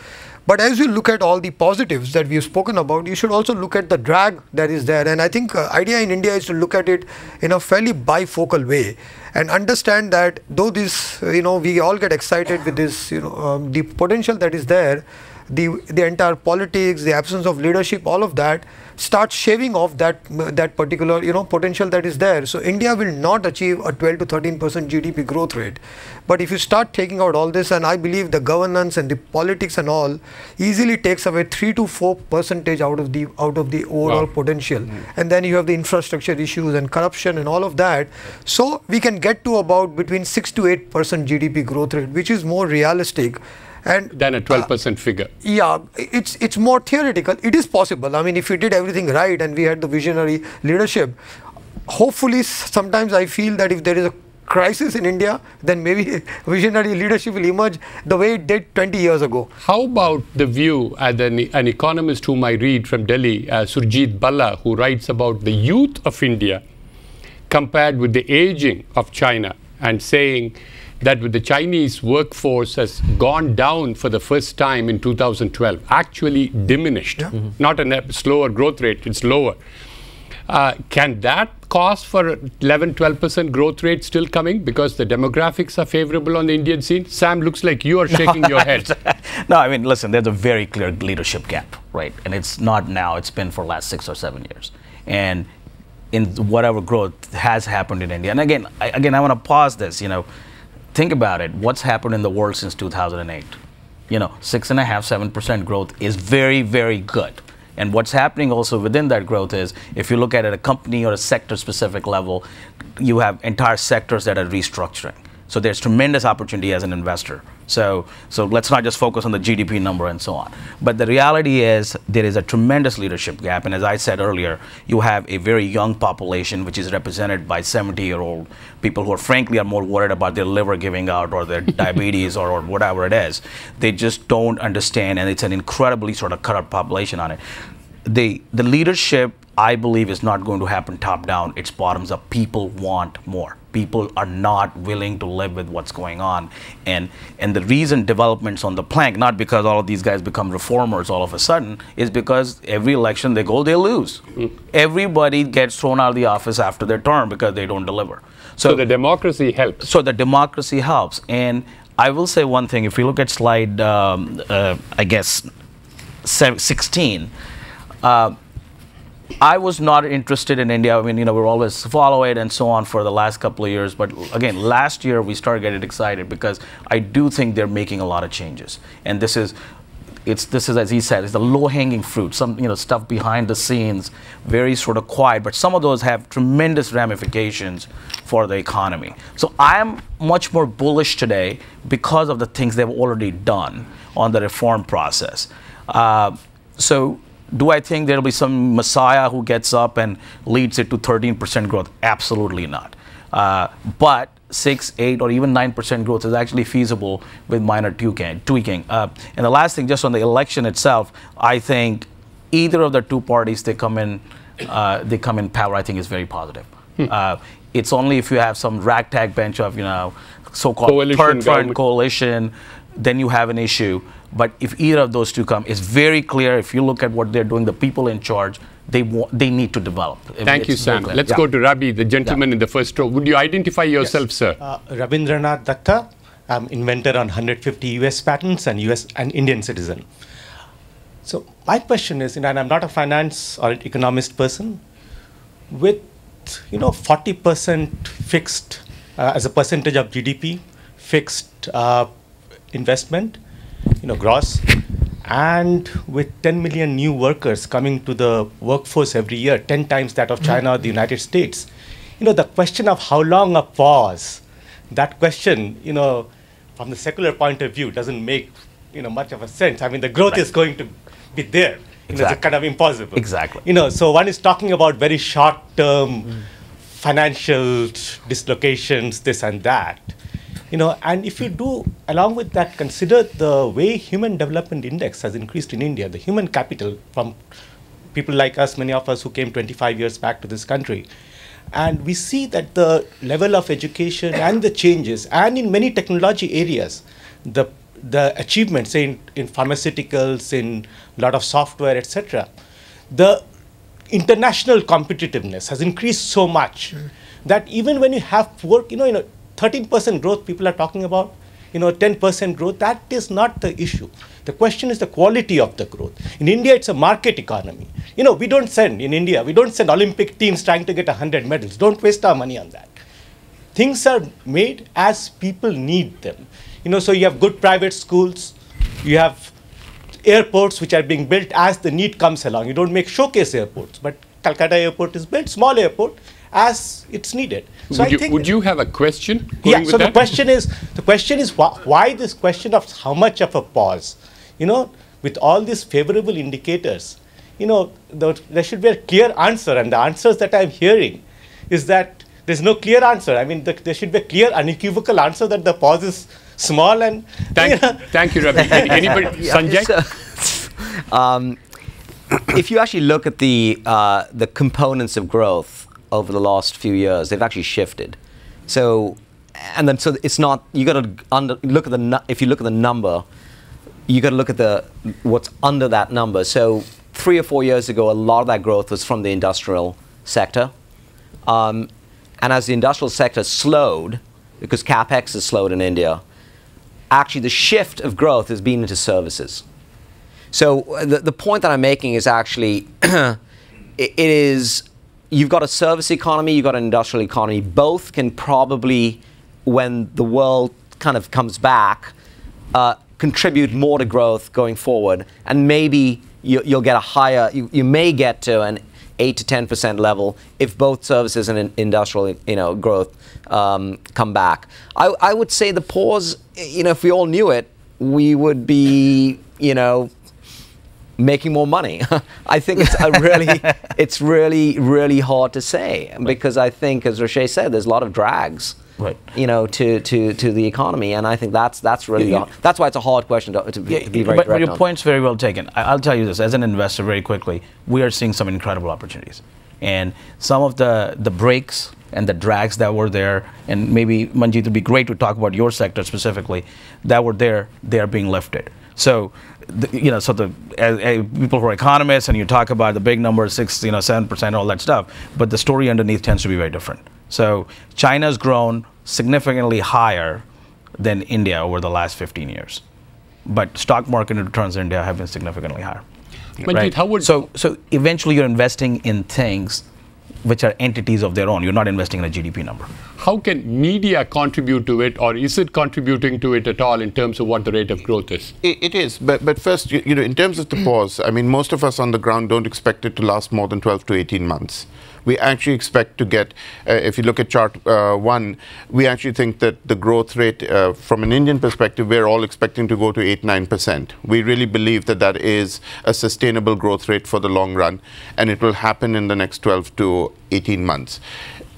But as you look at all the positives that we've spoken about, you should also look at the drag that is there. And I think idea in India is to look at it in a fairly bifocal way and understand that though this, we all get excited with this, the potential that is there, the entire politics, the absence of leadership, all of that starts shaving off that particular potential that is there. So India will not achieve a 12 to 13% GDP growth rate. But if you start taking out all this, and I believe the governance and the politics and all easily takes away 3 to 4% out of the overall potential. And then you have the infrastructure issues and corruption and all of that. So we can get to about between 6 to 8% GDP growth rate, which is more realistic. And than a 12% figure. Yeah, it's more theoretical. It is possible. I mean, if we did everything right and we had the visionary leadership, hopefully sometimes I feel that if there is a crisis in India, then maybe visionary leadership will emerge the way it did 20 years ago. How about the view, an economist whom I read from Delhi, Surjit Balla, who writes about the youth of India compared with the aging of China, and saying that with the Chinese workforce has gone down for the first time in 2012, actually diminished, not a slower growth rate, it's lower. Can that cause for 11-12% growth rate still coming because the demographics are favorable on the Indian scene? Sam, looks like you are shaking your head. No, I mean, listen, there's a very clear leadership gap, right? And it's not now, it's been for the last 6 or 7 years. And in whatever growth has happened in India, and again, I want to pause this, think about it. What's happened in the world since 2008? 6.5%, 7% growth is very, very good. And what's happening also within that growth is, if you look at it at a company or a sector-specific level, you have entire sectors that are restructuring. So there's tremendous opportunity as an investor. So let's not just focus on the GDP number and so on. But the reality is there is a tremendous leadership gap. And as I said earlier, you have a very young population, which is represented by 70-year-old people who are frankly more worried about their liver giving out or their diabetes or whatever it is. They just don't understand, and it's an incredibly sort of cut up population on it. The leadership, I believe, is not going to happen top down. It's bottoms up. People want more. People are not willing to live with what's going on. And the reason development's on the plank, not because all of these guys become reformers all of a sudden, is because every election they go, they lose. Everybody gets thrown out of the office after their term because they don't deliver. So the democracy helps. So the democracy helps. And I will say one thing. If you look at slide, I guess, 16, I was not interested in India. I mean, we're always follow it and so on for the last couple of years. But again, last year we started getting excited because I do think they're making a lot of changes. And this is, as he said, it's the low-hanging fruit. Some, stuff behind the scenes, very sort of quiet. But some of those have tremendous ramifications for the economy. So I am much more bullish today because of the things they've already done on the reform process. Do I think there'll be some messiah who gets up and leads it to 13% growth? Absolutely not. But 6, 8, or even 9% growth is actually feasible with minor tweaking. And the last thing, just on the election itself, I think either of the two parties they come in power, I think is very positive. It's only if you have some ragtag bunch of so-called third front coalition, then you have an issue. But if either of those two come, it's very clear. If you look at what they're doing, the people in charge, they need to develop. Thank you, Sam. Let's go to Rabi, the gentleman in the first row. Would you identify yourself, sir? Rabindranath Datta. I'm inventor on 150 US patents and Indian citizen. So my question is, and I'm not a finance or an economist person, with 40% fixed as a percentage of GDP, fixed investment, gross, and with 10 million new workers coming to the workforce every year, 10 times that of China or the United States, the question of how long a pause, that question, from the secular point of view, doesn't make much of a sense. I mean, the growth is going to be there. It's kind of impossible. Exactly. So one is talking about very short-term financial dislocations, this and that. And if you do, along with that, consider the way Human Development Index has increased in India, the human capital from people like us, many of us who came 25 years back to this country. And we see that the level of education and the changes, and in many technology areas, the achievements in pharmaceuticals, in a lot of software, etc., the international competitiveness has increased so much that even when you have poor, 13% growth people are talking about, 10% growth, that is not the issue. The question is the quality of the growth. In India, it's a market economy. We don't send Olympic teams trying to get 100 medals. Don't waste our money on that. Things are made as people need them. So you have good private schools, you have airports which are being built as the need comes along. You don't make showcase airports, but Calcutta airport is built, small airport, as it's needed. So would you have a question? So the question is why this question of how much of a pause? With all these favorable indicators, there should be a clear answer, and the answers that I'm hearing is that there's no clear answer. I mean, there should be a clear, unequivocal answer that the pause is small and. Thank you, Ravi. Anybody, Sanjay? If you actually look at the components of growth over the last few years, they've actually shifted. So it's not, you got to look at if you look at the number, you got to look at what's under that number. So 3 or 4 years ago, a lot of that growth was from the industrial sector. And as the industrial sector slowed, because CapEx has slowed in India, actually the shift of growth has been into services. So the point that I'm making is actually, you've got a service economy, you've got an industrial economy. Both can probably, when the world kind of comes back, contribute more to growth going forward. And maybe you'll get a higher, you may get to an 8 to 10% level if both services and industrial growth come back. I would say the pause, if we all knew it, we would be, making more money. I think it's really hard to say, because I think, as Rashesh said, there's a lot of drags, right, to the economy, and I think that's really that's why it's a hard question to be very direct But your on. point's very well taken. I'll tell you this, as an investor, very quickly, we are seeing some incredible opportunities, and some of the breaks and the drags that were there, and maybe Manjeet, would be great to talk about your sector specifically, that were there, they are being lifted. So, people who are economists, and you talk about the big numbers, 7%, all that stuff, but the story underneath tends to be very different. So, China's grown significantly higher than India over the last 15 years, but stock market returns in India have been significantly higher. Manjeet, how would so eventually you're investing in things which are entities of their own. You're not investing in a GDP number. How can media contribute to it, or is it contributing to it at all in terms of what the rate of growth is? It is, but first, in terms of the pause, I mean, most of us on the ground don't expect it to last more than 12 to 18 months. We actually expect to get, if you look at chart 1, we actually think that the growth rate, from an Indian perspective, we're all expecting to go to 8-9%. We really believe that that is a sustainable growth rate for the long run, and it will happen in the next 12 to 18 months.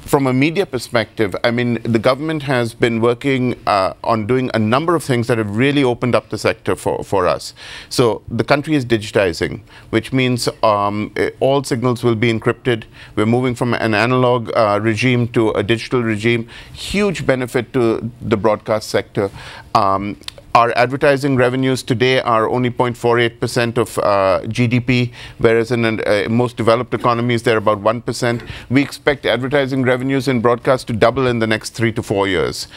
From a media perspective, I mean, the government has been working on doing a number of things that have really opened up the sector for us. So the country is digitizing, which means all signals will be encrypted. We're moving from an analog regime to a digital regime. Huge benefit to the broadcast sector. Our advertising revenues today are only 0.48% of GDP, whereas in most developed economies, they're about 1%. We expect advertising revenues in broadcast to double in the next 3 to 4 years.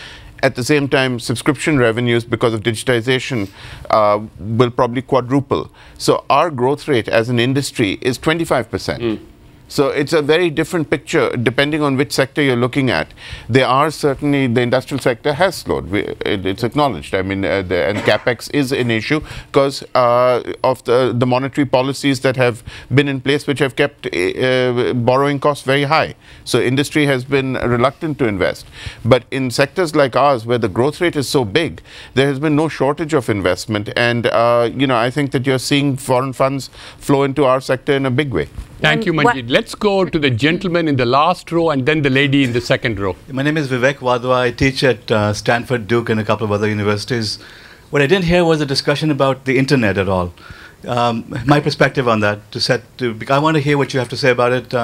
At the same time, subscription revenues, because of digitization, will probably quadruple. So our growth rate as an industry is 25%. So it's a very different picture depending on which sector you're looking at. There are certainly, the industrial sector has slowed. It's acknowledged. I mean, and CapEx is an issue because of the monetary policies that have been in place, which have kept borrowing costs very high. So industry has been reluctant to invest. But in sectors like ours, where the growth rate is so big, there has been no shortage of investment. And, I think that you're seeing foreign funds flow into our sector in a big way. Thank you, Manjeet. Let's go to the gentleman in the last row and then the lady in the second row. My name is Vivek Wadhwa. I teach at Stanford, Duke, and a couple of other universities. What I didn't hear was a discussion about the internet at all. My perspective on that, I want to hear what you have to say about it.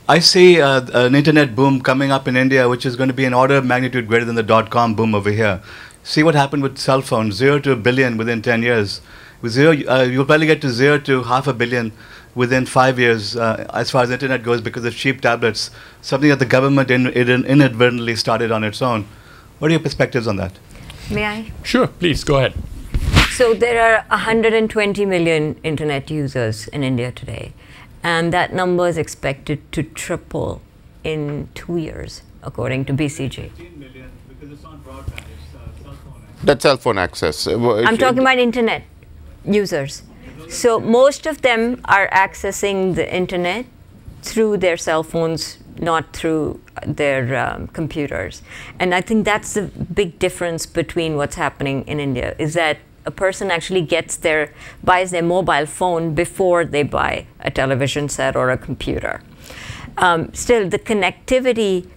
I see an internet boom coming up in India, which is going to be an order of magnitude greater than the .com boom over here. See what happened with cell phones, 0 to 1 billion within 10 years. With zero, you'll probably get to 0 to $500 million within 5 years, as far as internet goes, because of cheap tablets, something that the government inadvertently started on its own. What are your perspectives on that? May I? Sure, please, go ahead. So there are 120 million internet users in India today, and that number is expected to triple in 2 years, according to BCG. 15 million, because it's not broadband, it's cell phone access. That's cell phone access. I'm talking about internet users. So most of them are accessing the internet through their cell phones, not through their computers. And I think that's the big difference between what's happening in India, is that a person actually buys their mobile phone before they buy a television set or a computer. Still, the connectivity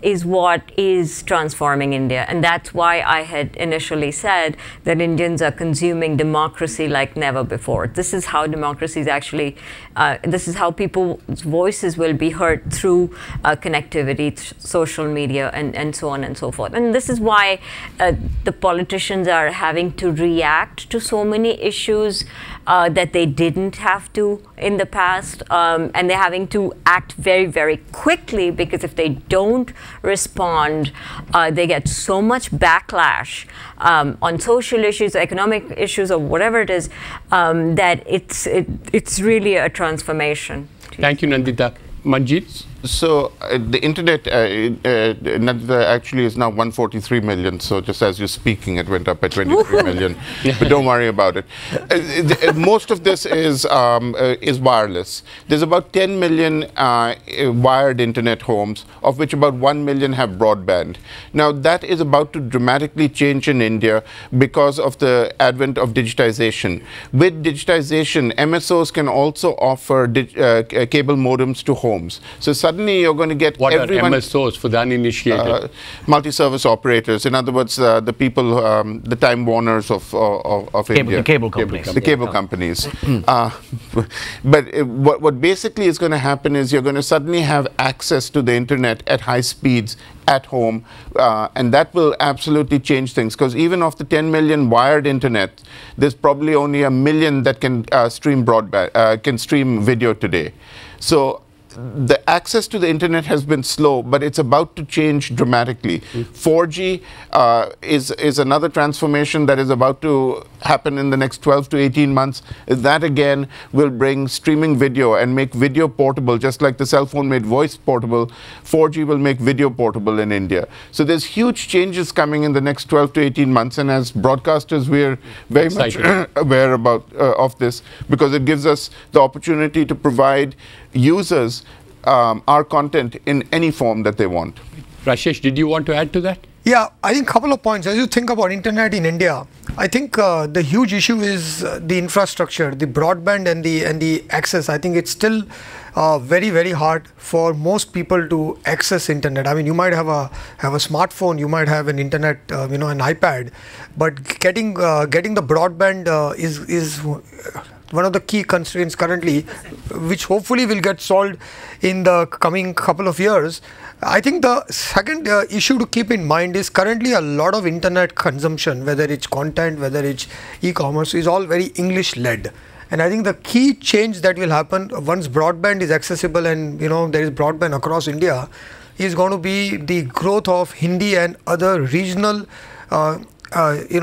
is what is transforming India. And that's why I had initially said that Indians are consuming democracy like never before. This is how democracy is actually, this is how people's voices will be heard through connectivity, social media, and so on and so forth. And this is why the politicians are having to react to so many issues that they didn't have to in the past, and they're having to act very, very quickly, because if they don't respond, they get so much backlash on social issues, economic issues, or whatever it is, that it's really a transformation. Thank you, Nandita. Manjeet? So the internet Nandita, actually is now 143 million. So just as you're speaking, it went up by 23 million. But don't worry about it. Most of this is wireless. There's about 10 million wired internet homes, of which about 1 million have broadband. Now that is about to dramatically change in India because of the advent of digitization. With digitization, MSOs can also offer cable modems to homes. So suddenly you're going to get what everyone... are MSOs for the uninitiated? Multi-service operators. In other words, the people, the Time Warners of India. The cable companies. The cable companies. But what basically is going to happen is you're going to suddenly have access to the internet at high speeds at home, and that will absolutely change things, because even of the 10 million wired internet, there's probably only 1 million that can stream broadband, can stream video today. So the access to the internet has been slow, but it's about to change dramatically. 4G is another transformation that is about to happen in the next 12 to 18 months. That again will bring streaming video and make video portable, just like the cell phone made voice portable. 4G will make video portable in India. So there's huge changes coming in the next 12 to 18 months, and as broadcasters we're very much aware of this, because it gives us the opportunity to provide users our content in any form that they want. Rashesh, did you want to add to that? Yeah, I think a couple of points. As you think about internet in India, I think the huge issue is the infrastructure, the broadband and the access. I think it's still very, very hard for most people to access internet. I mean, you might have a smartphone, you might have an internet, an iPad, but getting the broadband is one of the key constraints currently, which hopefully will get solved in the coming couple of years. I think the second issue to keep in mind is currently a lot of internet consumption, whether it's content, whether it's e-commerce, is all very English-led. And I think the key change that will happen once broadband is accessible and there is broadband across India is going to be the growth of Hindi and other regional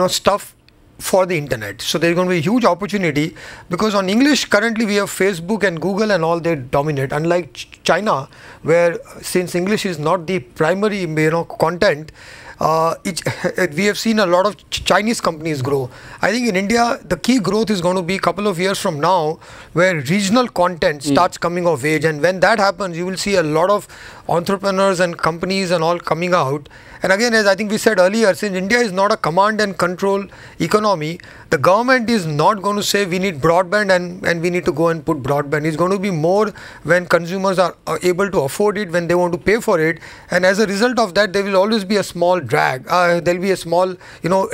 stuff for the internet. So there's going to be a huge opportunity, because on English currently we have Facebook and Google and all, they dominate, unlike China, where since English is not the primary content, we have seen a lot of Chinese companies grow. I think in India the key growth is going to be a couple of years from now, where regional content starts coming of age, and when that happens you will see a lot of entrepreneurs and companies and all coming out. And again, as I think we said earlier, since India is not a command and control economy, the government is not going to say we need broadband and we need to go and put broadband. It's going to be more when consumers are able to afford it, when they want to pay for it, and as a result of that there will always be a small drag. There will be a small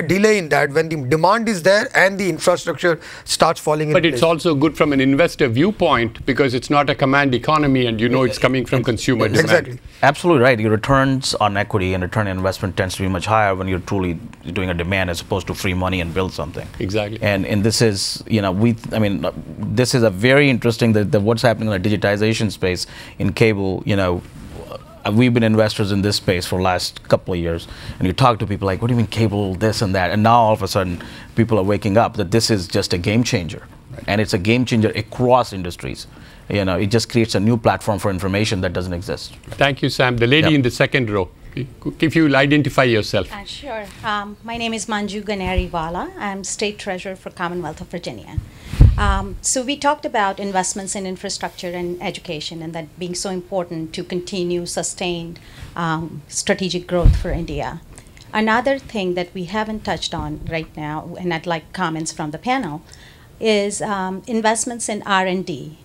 delay in that when the demand is there and the infrastructure starts falling in place. But it's also good from an investor viewpoint, because it's not a command economy and it's coming from consumer demand. Exactly. Absolutely right. Your returns on equity and return on investment tends to be much higher when you're truly doing a demand as opposed to free money and build something. Exactly. And this is, this is a very interesting, that what's happening in the digitization space in cable, we've been investors in this space for the last couple of years, and you talk to people like, what do you mean cable, this and that? And now all of a sudden people are waking up that this is just a game changer. Right. And it's a game changer across industries. It just creates a new platform for information that doesn't exist. Thank you, Sam. The lady in the second row, if you'll identify yourself. Sure. My name is Manju Ganeriwala. I'm State Treasurer for Commonwealth of Virginia. So we talked about investments in infrastructure and education, and that being so important to continue sustained strategic growth for India. Another thing that we haven't touched on right now, and I'd like comments from the panel, is investments in R&D.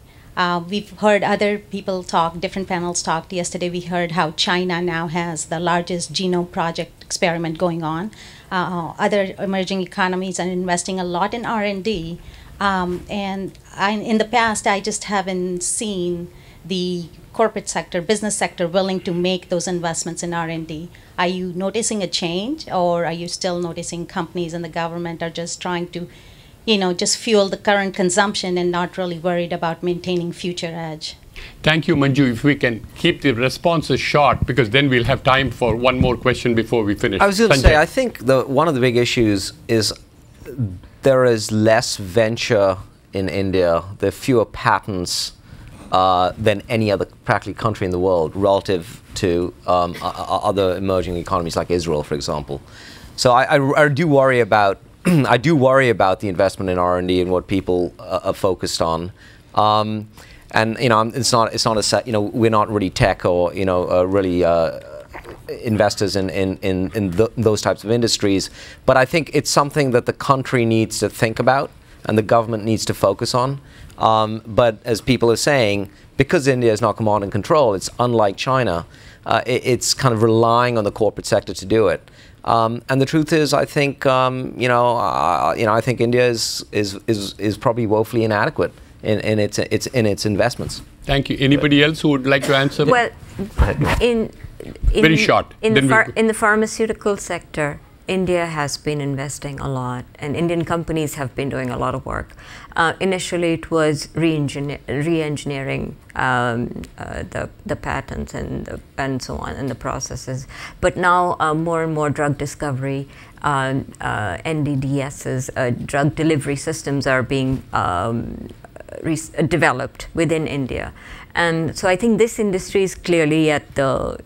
We've heard other people talk, different panels talked. Yesterday we heard how China now has the largest genome project experiment going on. Other emerging economies are investing a lot in R&D. In the past, I just haven't seen the corporate sector, business sector willing to make those investments in R&D. Are you noticing a change, or are you still noticing companies and the government are just trying to, just fuel the current consumption and not really worried about maintaining future edge? Thank you, Manju. If we can keep the responses short, because then we'll have time for one more question before we finish. I was going to say, I think one of the big issues is there is less venture in India. There are fewer patents than any other practically country in the world relative to other emerging economies like Israel, for example. So I do worry about I do worry about the investment in R&D and what people are focused on. And it's not a set. We're not really tech or really investors in those types of industries. But I think it's something that the country needs to think about and the government needs to focus on. But as people are saying, because India is not command and control, it's unlike China. It's kind of relying on the corporate sector to do it. And the truth is, I think I think India is probably woefully inadequate in its investments. Thank you. Anybody else who would like to answer? Well, very short. In the pharmaceutical sector, India has been investing a lot, and Indian companies have been doing a lot of work. Initially, it was re-engineering the patents and so on, and the processes. But now more and more drug discovery, NDDSs, drug delivery systems are being developed within India. And so I think this industry is clearly at the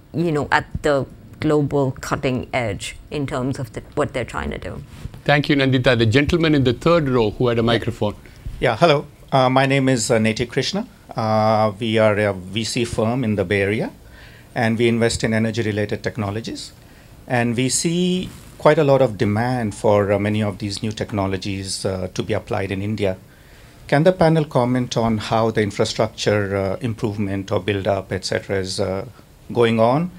global cutting edge in terms of what they're trying to do. Thank you, Nandita. The gentleman in the third row who had a microphone. Yeah, hello. My name is Neti Krishna. We are a VC firm in the Bay Area, and we invest in energy-related technologies. And we see quite a lot of demand for many of these new technologies to be applied in India. Can the panel comment on how the infrastructure improvement or build-up, etc., is going on?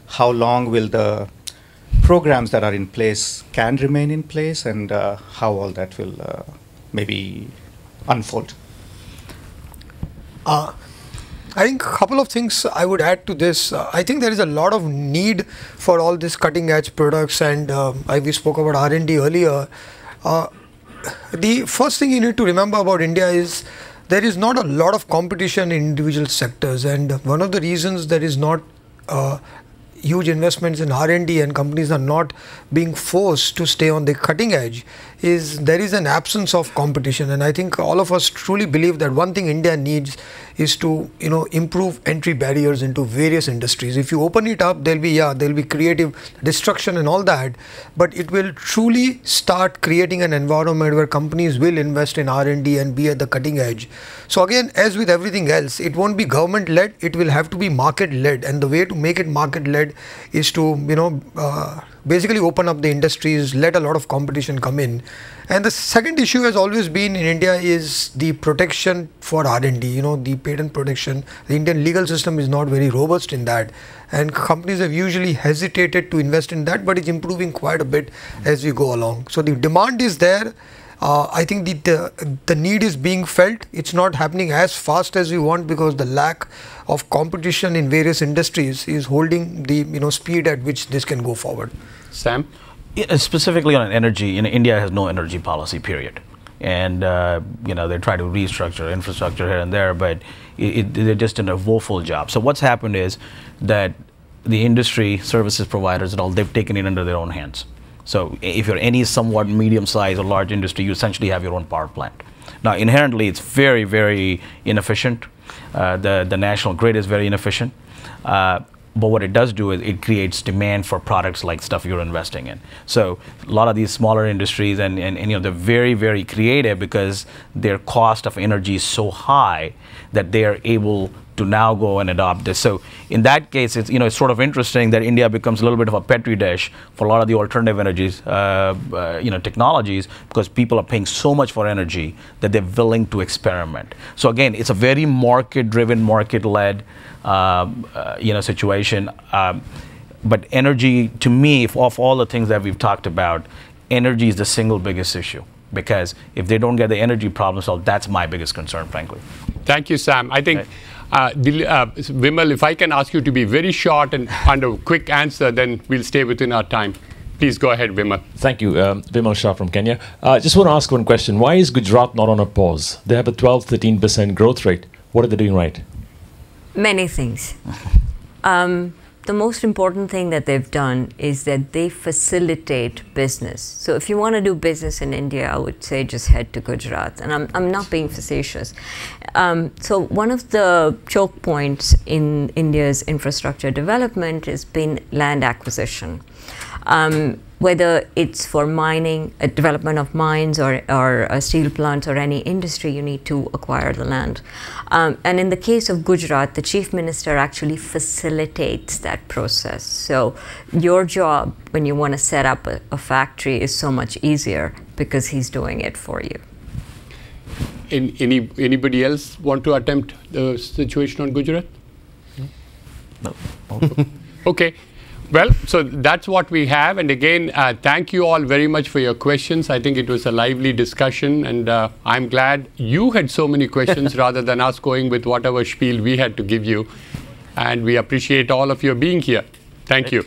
How long will the programs that are in place can remain in place, and how all that will maybe unfold? I think a couple of things I would add to this. I think there is a lot of need for all these cutting edge products, and we spoke about R&D earlier. The first thing you need to remember about India is there is not a lot of competition in individual sectors, and one of the reasons there is not huge investments in R&D and companies are not being forced to stay on the cutting edge is there is an absence of competition. And I think all of us truly believe that one thing India needs is to improve entry barriers into various industries. If you open it up, there'll be creative destruction and all that, but it will truly start creating an environment where companies will invest in R&D and be at the cutting edge. So again, as with everything else, it won't be government led, it will have to be market led, and the way to make it market led is to basically open up the industries, let a lot of competition come in. And the second issue has always been in India is the protection for R&D, the patent protection. The Indian legal system is not very robust in that, and companies have usually hesitated to invest in that, but it's improving quite a bit as we go along. So the demand is there. I think the need is being felt. It's not happening as fast as we want because the lack of competition in various industries is holding the speed at which this can go forward. Sam? Specifically on energy, India has no energy policy, period. And they try to restructure infrastructure here and there, but they're just in a woeful job. So what's happened is that the industry, services providers and all, they've taken it under their own hands. So if you're any somewhat medium-sized or large industry, you essentially have your own power plant. Now, inherently, it's very, very inefficient. The national grid is very inefficient. But what it does do is it creates demand for products like stuff you're investing in. So a lot of these smaller industries and they're very, very creative because their cost of energy is so high that they are able to now go and adopt this. So in that case, it's, it's sort of interesting that India becomes a little bit of a petri dish for a lot of the alternative energies, technologies, because people are paying so much for energy that they're willing to experiment. So again, it's a very market-driven, market-led, situation. But energy, to me, of all the things that we've talked about, energy is the single biggest issue. Because if they don't get the energy problem solved, that's my biggest concern, frankly. Thank you, Sam. I think, Vimal, if I can ask you to be very short and a quick answer, then we'll stay within our time. Please go ahead, Vimal. Thank you. Vimal Shah from Kenya. Just want to ask one question. Why is Gujarat not on a pause? They have a 12-13% growth rate. What are they doing right? Many things. The most important thing that they've done is that they facilitate business. So if you want to do business in India, I would say just head to Gujarat. And I'm not being facetious. So one of the choke points in India's infrastructure development has been land acquisition. Whether it's for mining, development of mines or steel plants or any industry, you need to acquire the land. And in the case of Gujarat, the Chief Minister actually facilitates that process. So your job when you want to set up a factory is so much easier because he's doing it for you. Anybody else want to attempt the situation on Gujarat? No. Okay. Well, so that's what we have. And again, thank you all very much for your questions. I think it was a lively discussion. And I'm glad you had so many questions rather than us going with whatever spiel we had to give you. And we appreciate all of your being here. Thank you.